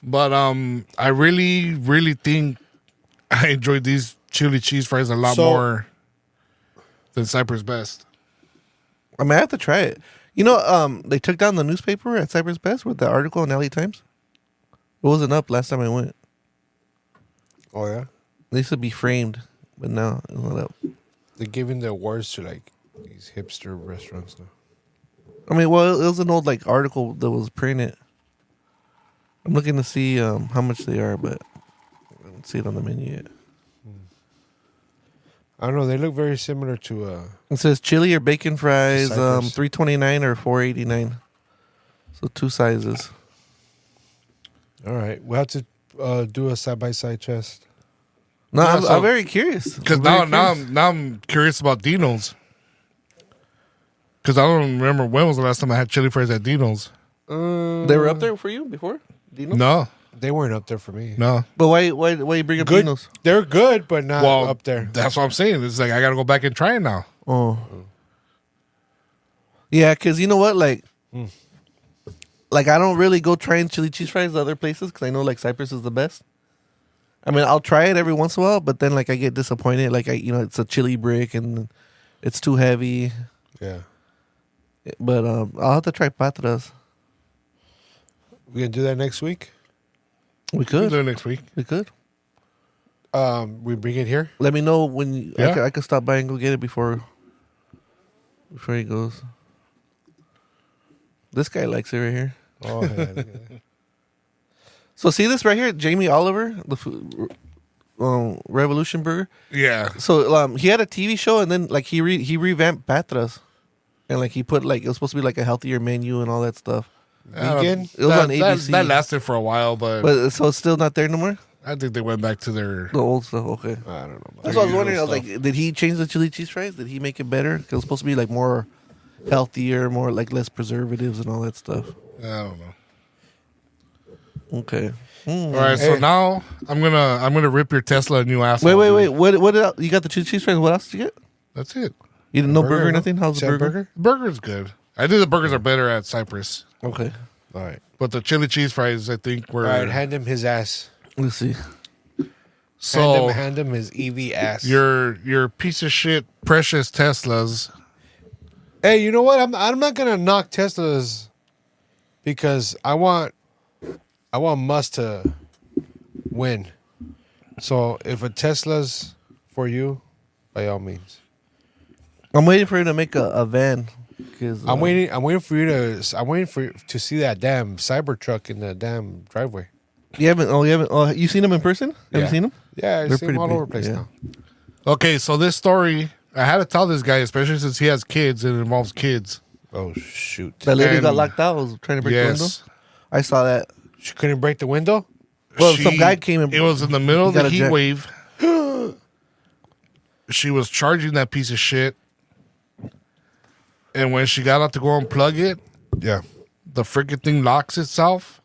But I really, really think I enjoyed these chili cheese fries a lot more than Cypress Best. I mean, I have to try it. You know, they took down the newspaper at Cypress Best with the article in LA Times. It wasn't up last time I went. Oh yeah, They used to be framed, but now it's not up. they're giving the awards to like these hipster restaurants now. I mean, well, it was an old like article that was printed. I'm looking to see how much they are, but I don't see it on the menu yet. I don't know. They look very similar to. It says chili or bacon fries, Cypress. $3.29 or $4.89. So 2 sizes. All right, we'll have to do a side by side test. No, Yeah, I'm very curious. Because now I'm curious about Dino's. Because I don't remember when was the last time I had chili fries at Dino's. They were up there for you before? Dino? No, They weren't up there for me. no. But why you bring up Good. Dino's? They're good, but not Well, up there. That's what I'm saying. It's like I got to go back and try it now. Oh. Yeah, because you know what? Like, I don't really go trying chili cheese fries at other places because I know, like, Cypress is the best. I mean, I'll try it every once in a while, but then, like, I get disappointed. Like, it's a chili brick and it's too heavy. Yeah, But I'll have to try Patras. we gonna do that next week. We We'll could. do it next week. We could. We bring it here. Let me know when Yeah. I could stop by and go get it before he goes. This guy likes it right here. Oh, yeah, look at that. So see this right here, Jamie Oliver, the Revolution Burger. Yeah. So he had a TV show and then like he revamped Patras, and like he put like it was supposed to be like a healthier menu and all that stuff. Vegan. It was on ABC. That lasted for a while, but But so it's still not there no more. I think they went back to their. The old stuff. Okay. I don't know. About That's what I was usual wondering. I was stuff. like, did he change the chili cheese fries? Did he make it better? Because it was supposed to be like more healthier, more like less preservatives and all that stuff. I don't know. Okay. All right, so Hey. now I'm gonna rip your Tesla a new asshole. Wait. dude. What you got the chili cheese fries? What else did you get? That's it. You didn't know Burger, burger or no? nothing? How's the Said burger? Burger's good. I think the burgers are better at Cypress, Okay. All right. but the chili cheese fries I think were. All right. Hand him his ass. Let's see. So hand him his EV ass. your piece of shit precious Teslas. Hey, you know what? I'm not gonna knock Teslas because I want Musk to win. So if a Tesla's for you, by all means. I'm waiting for you to make a van. Cause, I'm waiting for you to see that damn Cybertruck in the damn driveway. You haven't. You seen them in person? Have you seen them? Yeah, I They're see them pretty all big, over the place yeah. now. Okay, so this story I had to tell this guy, especially since he has kids and it involves kids. Oh shoot! That lady got And- locked out. Was trying to break the window. Yes. I saw that. She couldn't break the window. Well, some guy came and It was in the middle of he the got a heat jack. wave. She was charging that piece of shit. And when she got out to go unplug it, Yeah. the freaking thing locks itself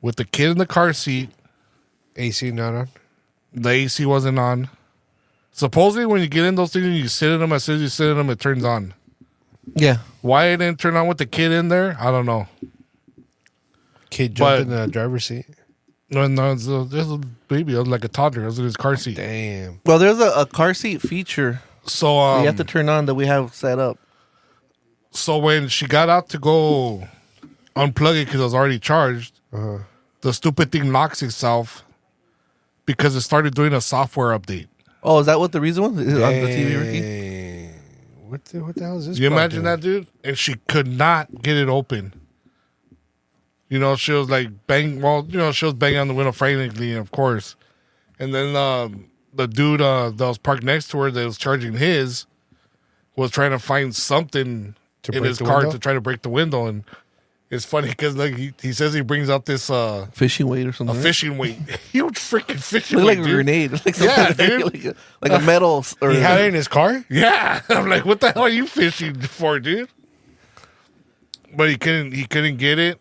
with the kid in the car seat. AC not on. The AC wasn't on. Supposedly, when you get in those things and you sit in them, as soon as you sit in them, it turns on. Yeah. Why it didn't turn on with the kid in there, I don't know. Kid jumped But- in the driver's seat. No, it's a baby. It was like a toddler. It was in his car seat. Damn. Well, there's a car seat feature So, you have to turn on that we have set up. so when she got out to go unplug it because it was already charged, the stupid thing locks itself because it started doing a software update. Oh, is that what the reason was? Is it on the TV, Ricky? Dang. What the hell is this? You broad imagine doing? that, dude? And she could not get it open. You know, she was like she was banging on the window frantically, of course. And then the dude that was parked next to her that was charging his was trying to find something To in break his the car window? to try to break the window. And it's funny because like he says he brings out this Fishing weight or something. a fishing weight, huge freaking fishing Look weight, like a dude. grenade. Like Yeah, something dude. like a metal. Or, He had it in his car. Yeah, I'm like, what the hell are you fishing for, dude? But he couldn't get it.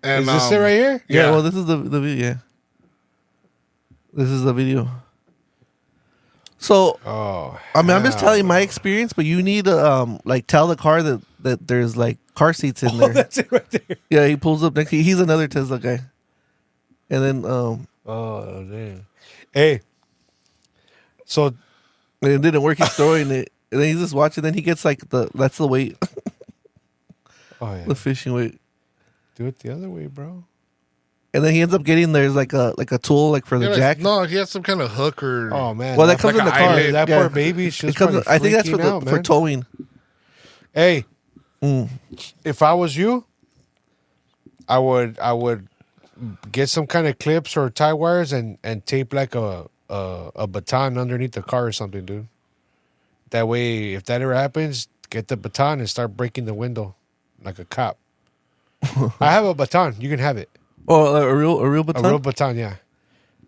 And Is this it right here? yeah, Yeah. well, this is the video. Yeah. This is the video. So, Oh, I mean, I'm just telling you my experience, but you need to like tell the car that there's like car seats in there. That's it right there. Yeah, he pulls up next. He's another Tesla guy. And then Oh damn. Hey. So and it didn't work. He's throwing it, and then he's just watching. Then he gets like that's the weight, oh yeah. the fishing weight. Do it the other way, bro. And then he ends up getting there's like a tool like for the jack. No, he has some kind of hook or. Oh man. Well, that comes in the car. eyelid. That Yeah. poor baby. She was It comes, probably I think that's freaking out, for man. towing. Hey, Mm. if I was you, I would get some kind of clips or tie wires and tape like a baton underneath the car or something, dude. That way, if that ever happens, get the baton and start breaking the window like a cop. I have a baton. You can have it. Oh, a real baton. A real baton, yeah.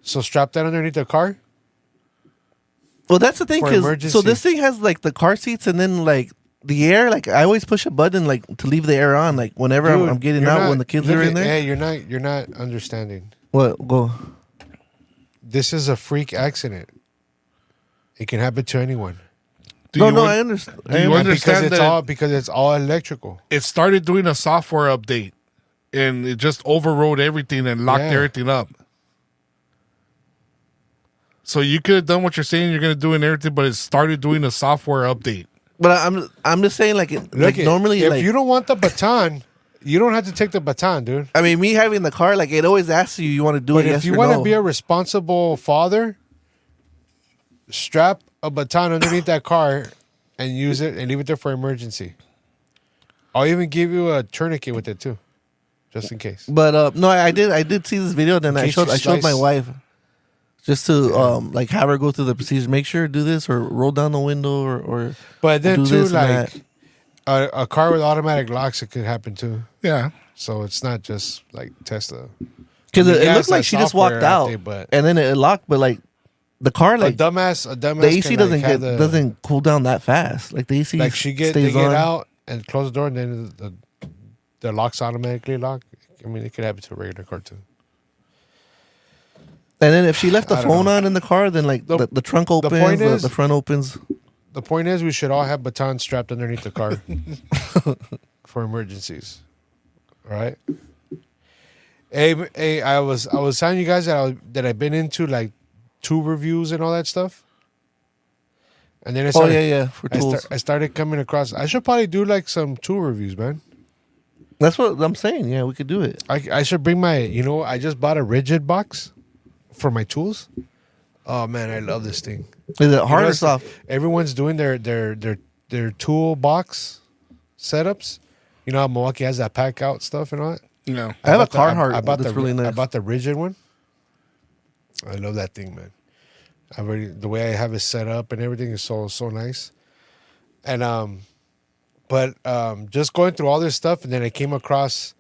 So strap that underneath the car. Well, that's the thing, For 'cause emergency. so this thing has like the car seats and then like the air. Like I always push a button like to leave the air on. Like whenever Dude, I'm getting you're out not- when the kids look are in at- there. Hey, you're not understanding. What go? This is a freak accident. It can happen to anyone. Do you I understand. do you understand Because it's all electrical. It started doing a software update, and it just overrode everything and locked Yeah. everything up. So you could have done what you're saying you're going to do and everything, but it started doing a software update. But I'm just saying like normally if like you don't want the baton, you don't have to take the baton, dude. I mean me having the car like it always asks you want to do But it. if Yes you or want no. to be a responsible father, strap a baton underneath that car and use it and leave it there for emergency. I'll even give you a tourniquet with it too, just in case. But no, I did see this video. Then I case showed you my slice- wife just to like have her go through the procedure. Make sure to do this or roll down the window or But then do too, this and like a car with automatic locks, it could happen too. Yeah. So it's not just like Tesla. because I mean, it yeah, looked it's like that she just software walked out out there, but- and then it locked. But like the car, like a dumbass the AC can, like, have doesn't cool down that fast. Like the AC like they stays get on. out and close the door, and then the locks automatically lock. I mean, it could happen to a regular car too. And then if she left the I don't phone know. on in the car, then like The- the trunk opens, point is- the front opens. The point is, we should all have batons strapped underneath the car for emergencies. All right. Hey, I was telling you guys that I've been into like tube reviews and all that stuff. And then I Oh started, yeah, for tools. I started coming across. I should probably do like some tool reviews, man. That's what I'm saying. Yeah, we could do it. I should bring my. I just bought a rigid box for my tools. Oh man, I love this thing. Is it hard or it's- soft? Everyone's doing their tool box setups. You know how Milwaukee has that pack out stuff and all that. No. I have a bought the- Carhartt. I bought that's the really nice. I bought the rigid one. I love that thing, man. The way I have it set up and everything is so nice. And but just going through all this stuff, and then I came across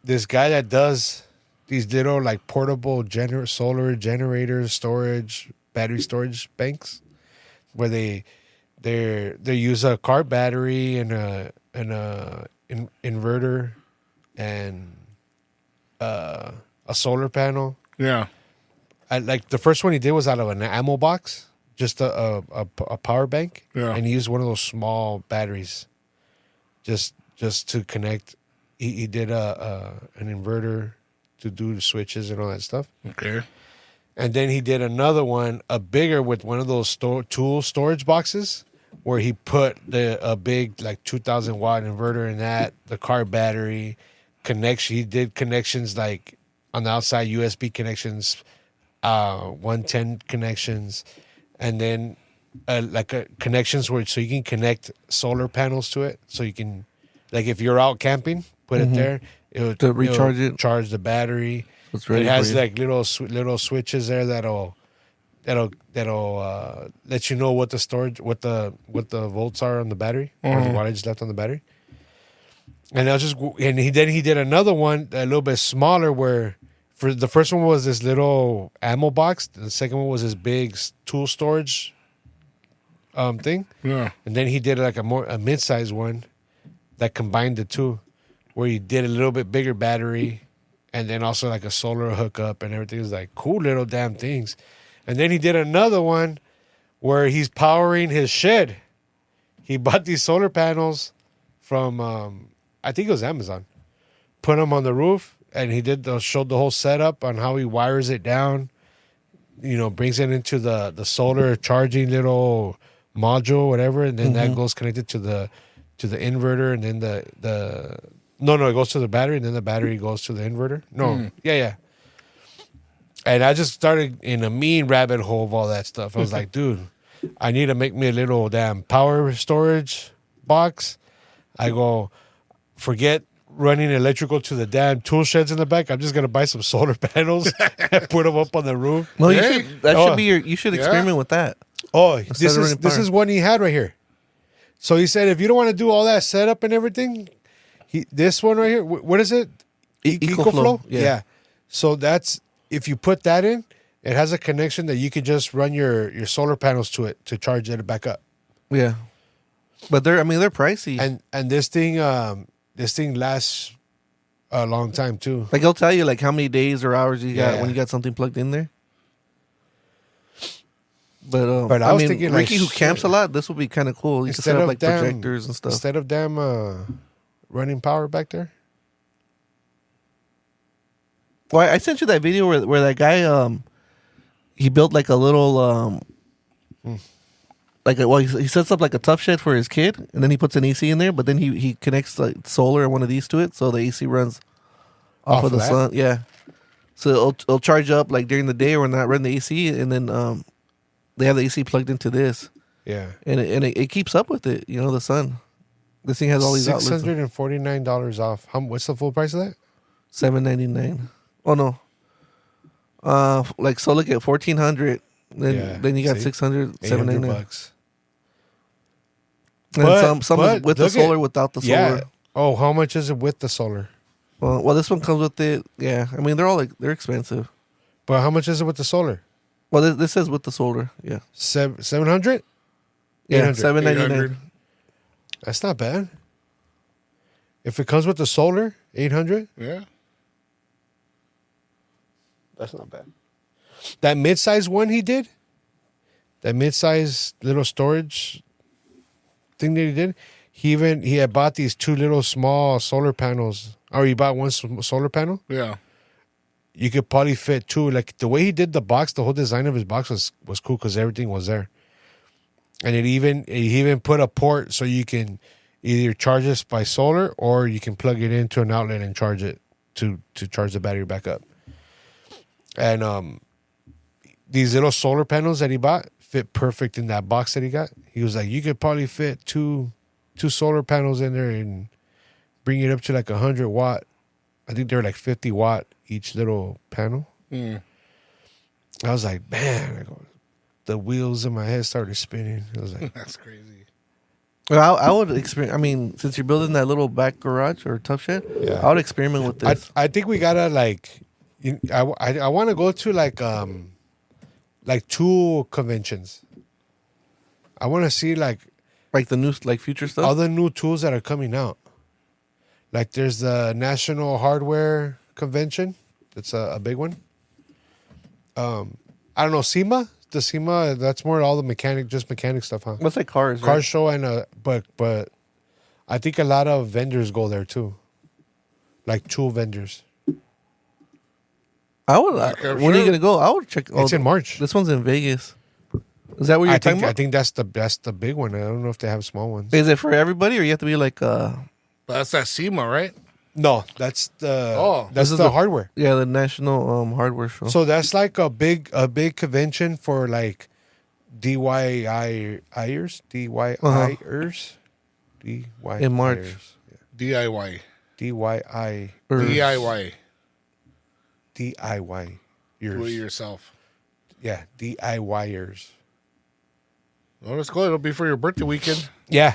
this guy that does these little like portable solar generators, storage, battery storage banks, where they use a car battery and a inverter and a solar panel. Yeah. Like the first one he did was out of an ammo box, just a power bank, Yeah. and he used one of those small batteries, just to connect. He did an inverter to do the switches and all that stuff, Okay. and then he did another one, a bigger with one of those tool storage boxes, where he put a big like 2,000 watt inverter in that, the car battery connection. He did connections like on the outside USB connections. 110 connections, and then connections where so you can connect solar panels to it. So you can, like, if you're out camping, put it there. To recharge it. charge the battery. It's ready It has for you. like little switches there that'll let you know what the storage, what the volts are on the battery, or the wattage left on the battery. And he did another one a little bit smaller where. For the first one was this little ammo box. The second one was this big tool storage thing. Yeah. And then he did like a mid-sized one that combined the two, where he did a little bit bigger battery and then also like a solar hookup and everything. It was like cool little damn things. And then he did another one where he's powering his shed. He bought these solar panels from I think it was Amazon. Put them on the roof, and he showed the whole setup on how he wires it down. Brings it into the solar charging little module, whatever, and then that goes connected to the inverter, and then it goes to the battery, and then the battery goes to the inverter. Yeah. And I just started in a mean rabbit hole of all that stuff. I was like, dude, I need to make me a little damn power storage box. I go, forget running electrical to the damn tool sheds in the back. I'm just gonna buy some solar panels and put them up on the roof. No, should be you should experiment with that. Oh, this is one he had right here. So he said, if you don't want to do all that setup and everything, this one right here, what is it? EcoFlow? Yeah. So that's, if you put that in, it has a connection that you can just run your solar panels to it to charge it back up. Yeah. But they're pricey. And this thing lasts a long time too. Like, it'll tell you like how many days or hours you got when you got something plugged in there. But I was thinking, Ricky, who camps a lot, this would be kind of cool. You can set up like projectors and stuff instead of running power back there. Well, I sent you that video where that guy he built like a little he sets up like a tough shed for his kid, and then he puts an AC in there, but then he connects like solar or one of these to it, so the AC runs off of the sun. Yeah, so it'll charge up like during the day or when not run the AC, and then they have the AC plugged into this. Yeah, and it keeps up with it. The sun. This thing has all these outlets. $649 off. What's the full price of that? $799. Oh no. So look at $1,400. Then you got $600, $799. And some is with the solar, without the solar. Yeah. Oh, how much is it with the solar? Well, this one comes with it. Yeah, they're all they're expensive. But how much is it with the solar? Well, this says with the solar. Yeah, 700. Yeah, $799. That's not bad. If it comes with the solar, 800. Yeah, that's not bad. That mid-size one he did, that mid-size little storage thing that he did, he had bought these two little small solar panels. Or he bought one solar panel. Yeah. You could probably fit two. Like the way he did the box, the whole design of his box was cool because everything was there. And he even put a port so you can either charge this by solar or you can plug it into an outlet and charge it to charge the battery back up. And these little solar panels that he bought fit perfect in that box that he got. He was like, you could probably fit two solar panels in there and bring it up to like 100 watt. I think they're like 50 watt each little panel. I was like, man, the wheels in my head started spinning. I was like, that's crazy. Well, I would experiment. Since you're building that little back garage or tough shed, I would experiment with this. I think we gotta I want to go to like tool conventions. I want to see like the new future stuff, all the new tools that are coming out. Like there's the National Hardware Convention. That's a big one. I don't know, SEMA. The SEMA, that's more all the mechanic stuff, huh? What's like cars? Car right? show and but I think a lot of vendors go there too, like tool vendors. I would. When are you gonna go? I would check. It's in March. This one's in Vegas. Is that what you're talking about? I think that's the big one. I don't know if they have small ones. Is it for everybody, or you have to be like? That's that SEMA, right? No, that's the hardware. Yeah, the National Hardware Show. So that's like a big convention for like DIYers in March. DIY. DIY. Do it yourself. Yeah, DIYers. Well, that's cool. It'll be for your birthday weekend. Yeah.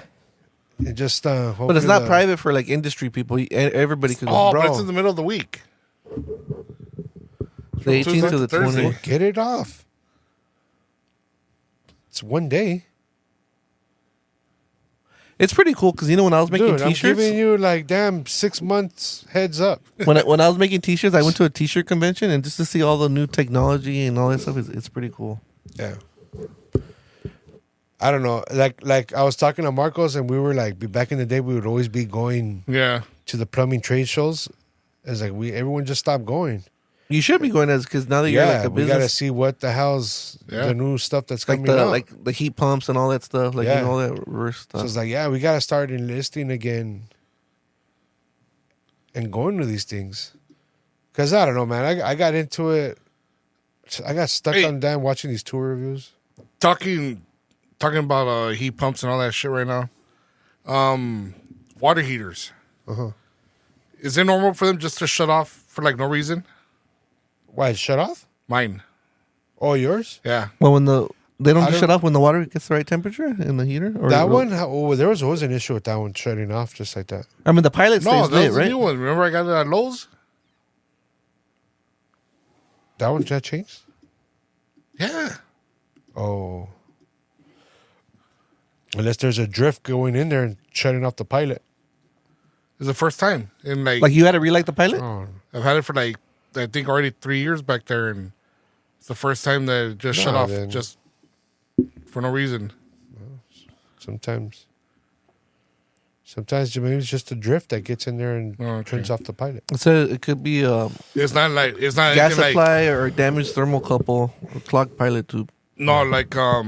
It just but it's not private for like industry people. Everybody can go. Oh, but it's in the middle of the week. The 18th to the 20th. Get it off. It's one day. It's pretty cool because when I was making T-shirts, I'm giving you like 6 months heads up. when I was making T-shirts, I went to a T-shirt convention and just to see all the new technology and all that stuff, it's pretty cool. Yeah. I don't know. Like I was talking to Marcos, and we were like, back in the day, we would always be going to the plumbing trade shows. It's like everyone just stopped going. You should be going because now that you're like a we business, gotta see what the hell's the new stuff that's like coming out. like the heat pumps and all that stuff, like all that reverse stuff. So it's like, we gotta start enlisting again and going to these things. Because I don't know, man. I got into it. I got stuck on damn watching these tour reviews. Talking about heat pumps and all that shit right now. Water heaters. Is it normal for them just to shut off for like no reason? Why, shut off? Mine. Oh, yours? Yeah. Well, they don't just shut off when the water gets the right temperature in the heater? Or that one? There was always an issue with that one shutting off just like that. I mean, the pilot stays lit, was right? a new one. Remember I got it at Lowe's? That one just changed? Yeah. Oh. Unless there's a drift going in there and shutting off the pilot. It's the first time. And Like you had to relight the pilot? Oh. I've had it for like, I think already 3 years back there, and it's the first time that it just shut off just for no reason. Sometimes maybe it's just a drift that gets in there and turns off the pilot. So it could be It's not gas supply or damaged thermocouple or clogged pilot tube. No, like are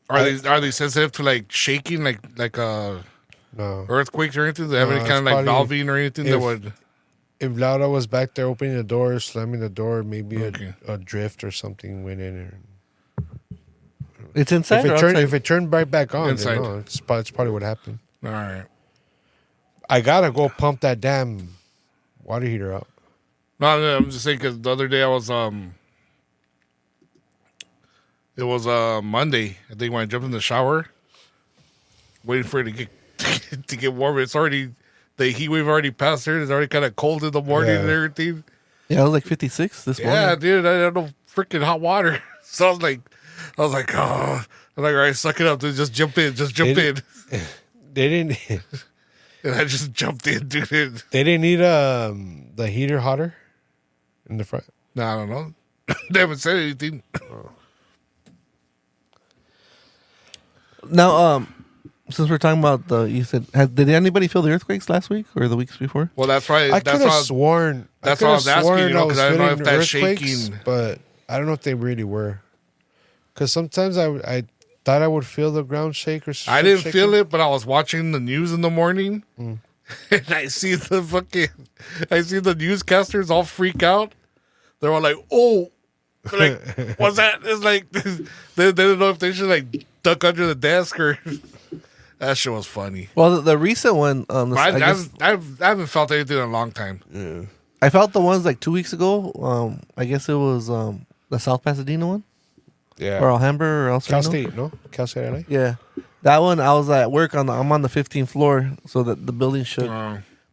they sensitive to like shaking, like No. earthquakes or anything? Do they have any kind of like valving or anything that would? If Laura was back there opening the door, slamming the door, maybe a drift or something went in there. It's inside If it turned right back on, Inside. then no, it's probably what happened. All right. I gotta go pump that damn water heater out. No, I'm just saying because the other day I was it was Monday. I think when I jumped in the shower, waiting for it to get warm. It's already the heat wave already passed here. It's already kind of cold in the morning and everything. Yeah, it was like 56 this morning. Yeah, dude, I had no freaking hot water. So I was like, oh, I'm like, all right, suck it up, dude. Just jump in. They didn't. And I just jumped in, dude. They didn't need the heater hotter in the front. No, I don't know. They haven't said anything. Now, since we're talking about you said, did anybody feel the earthquakes last week or the weeks before? Well, that's right. I could have sworn. That's what I was asking, you know, because I don't know if that's earthquakes, shaking. but I don't know if they really were. Because sometimes I thought I would feel the ground shake or something. I didn't feel it, but I was watching the news in the morning, and I see the newscasters all freak out. They're all like, "Oh, like what's that?" It's like they didn't know if they should like duck under the desk or. That shit was funny. Well, the recent one, I haven't felt anything in a long time. Yeah. I felt the ones like 2 weeks ago. I guess it was the South Pasadena one. Yeah. Or Alhambra or El Cal Sereno. State, no? Cal State LA? Yeah. That one, I was at work I'm on the 15th floor, so that the building shook.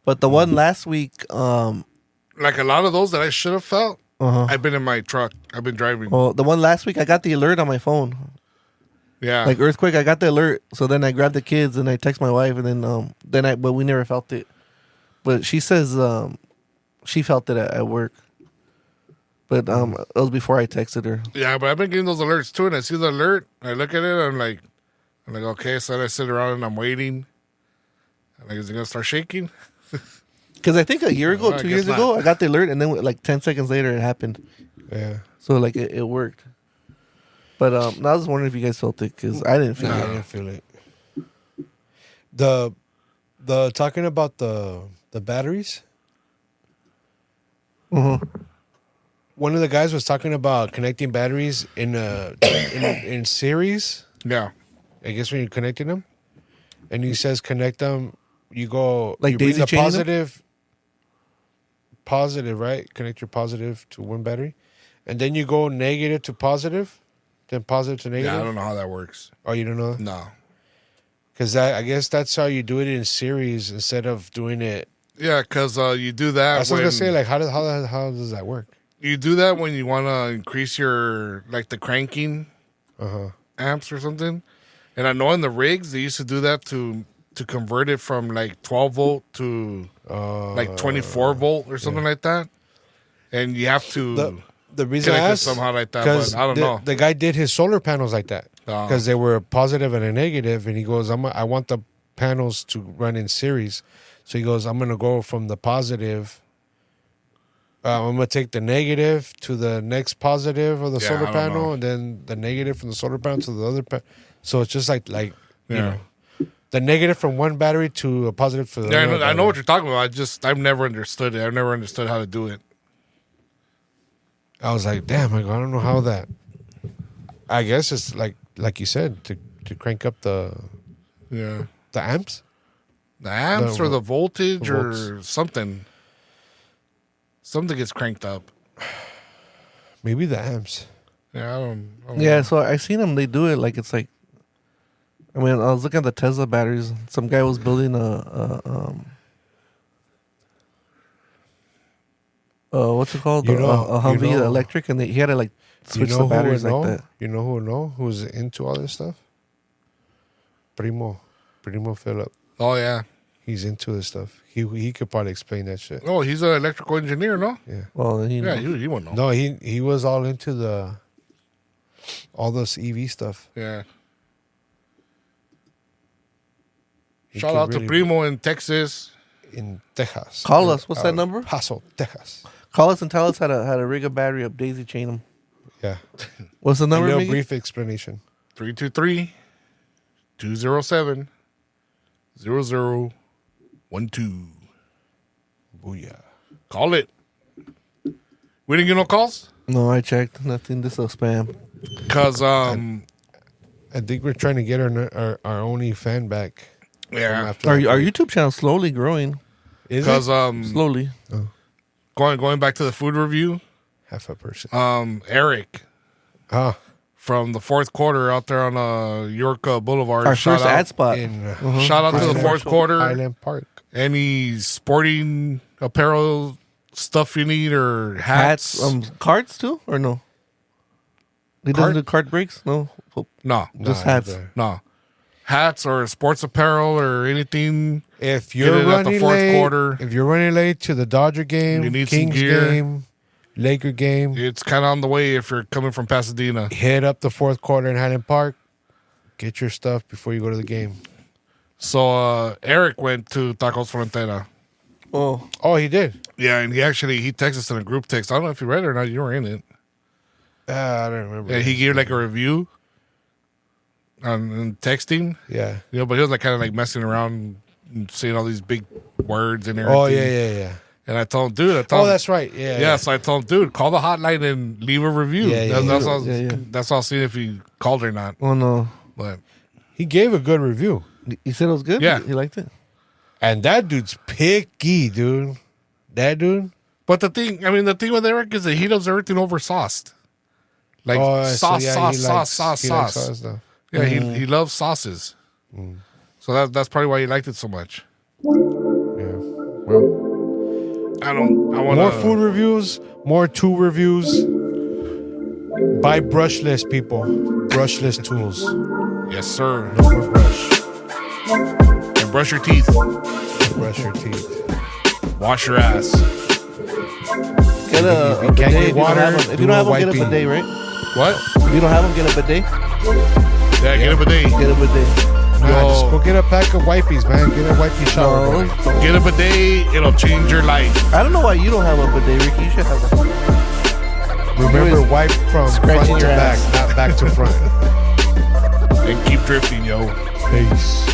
But the one last week, like a lot of those that I should have felt, I've been in my truck. I've been driving. Well, the one last week, I got the alert on my phone. Yeah. Like earthquake, I got the alert. So then I grabbed the kids and I text my wife, and then but we never felt it. But she says she felt it at work. But it was before I texted her. Yeah, but I've been getting those alerts too, and I see the alert. I look at it, I'm like, okay. So then I sit around and I'm waiting. I'm like, is it gonna start shaking? Because I think a year ago, 2 years ago, I got the alert, and then like 10 seconds later, it happened. Yeah. So like it worked. But I was wondering if you guys felt it, because I didn't feel it. I didn't feel it. The talking about the batteries. One of the guys was talking about connecting batteries in series. Yeah. I guess when you're connecting them, and he says connect them, you go Like you bring daisy the chaining positive, right? Connect your positive to one battery, and then you go negative to positive, then positive to negative. Yeah, I don't know how that works. Oh, you don't know? No. Because I guess that's how you do it in series instead of doing it. Yeah, because you do that. I was gonna say, like, how does that work? You do that when you want to increase your like the cranking amps or something. And I know in the rigs they used to do that to convert it from like 12 volt to like 24 volt or something like that. And you have to The reason I connect it asked somehow like that, but I don't know. The guy did his solar panels like that. because they were a positive and a negative. And he goes, I want the panels to run in series. So he goes, I'm going to go from the positive. I'm going to take the negative to the next positive of the solar panel, and then the negative from the solar panel to the other panel. So it's just like you know, the negative from one battery to a positive for the other. Yeah, I know what you're talking about. I've never understood it. I've never understood how to do it. I was like, damn, I don't know how that. I guess it's like you said, to crank up the amps. The amps or the voltage or something. Something gets cranked up. Maybe the amps. Yeah, I don't Yeah, know. so I seen them. They do it like it's like. I mean, I was looking at the Tesla batteries. Some guy was building what's it called? You know, a Humvee you know- electric, and he had to like switch the batteries like that. You know who would know? Who's into all this stuff? Primo Philip. Oh, yeah. He's into this stuff. He could probably explain that shit. Oh, he's an electrical engineer, no? Yeah. Well, He wouldn't know. No, he was all into all this EV stuff. Yeah. He Shout could out to really- Primo in Texas. in Texas. Call us. What's that number? Paso, Texas. Call us and tell us how to rig a battery up, daisy chain them. Yeah. What's the A number? little Miggy? brief explanation. 323-207-0012. Booyah. Call it. We didn't get no calls? No, I checked. Nothing. This is spam. Because, I think we're trying to get our only fan back. yeah. Our YouTube channel slowly growing. Is Because, it? Slowly. going back to the food review, Half a person. Eric Ah, from the fourth quarter out there on York Boulevard. Our shout first out, ad spot. in Shout out to the Highland- fourth quarter. Highland Park. Any sporting apparel stuff you need or hats? Cards too, or no? He doesn't do card breaks. No, No. just Nah, hats. the- No. Hats or sports apparel or anything. If Get you're it at the running fourth late, quarter. if you're running late to the Dodger game, You need some Kings gear. game, Laker game, It's kind of on the way if you're coming from Pasadena. hit up the fourth quarter in Highland Park. Get your stuff before you go to the game. So Eric went to Tacos Frontera. Oh, Oh, he did. Yeah, and he texted us in a group text. I don't know if you read it or not. You were in it. I don't remember. Yeah, he gave like a review on texting. Yeah. But he was like kind of like messing around and saying all these big words and everything. Oh, yeah. And I told him, dude, Oh, that's right. Yeah. yeah. So I told him, dude, call the hotline and leave a review. Yeah, yeah, that's all. yeah. That's all. Seeing if he called or not. oh no. But He gave a good review. He said it was good. Yeah. He liked it. And that dude's picky, dude. That dude. the thing with Eric is that he does everything over sauced. Like sauce. he likes sauce stuff. Yeah, he loves sauces. So that's probably why he liked it so much. Yeah. Well, I want more food reviews, more tool reviews. Buy brushless, people. Brushless tools. Yes, sir. No more brush. And brush your teeth. Brush your teeth. Wash your ass. Get a If you can't bidet get water, if you don't have them, get a wiping. bidet, right? What? If you don't have them, get a bidet. Yeah, get a bidet. Get a bidet. Nah, Yo. just go get a pack of wipies, man. Get a wipey shower. No. boy. Get a bidet. It'll change your life. I don't know why you don't have a bidet, Ricky. You should have one. Remember, always wipe from scratching front to your back, ass. not back to front. And keep drifting, yo. Peace.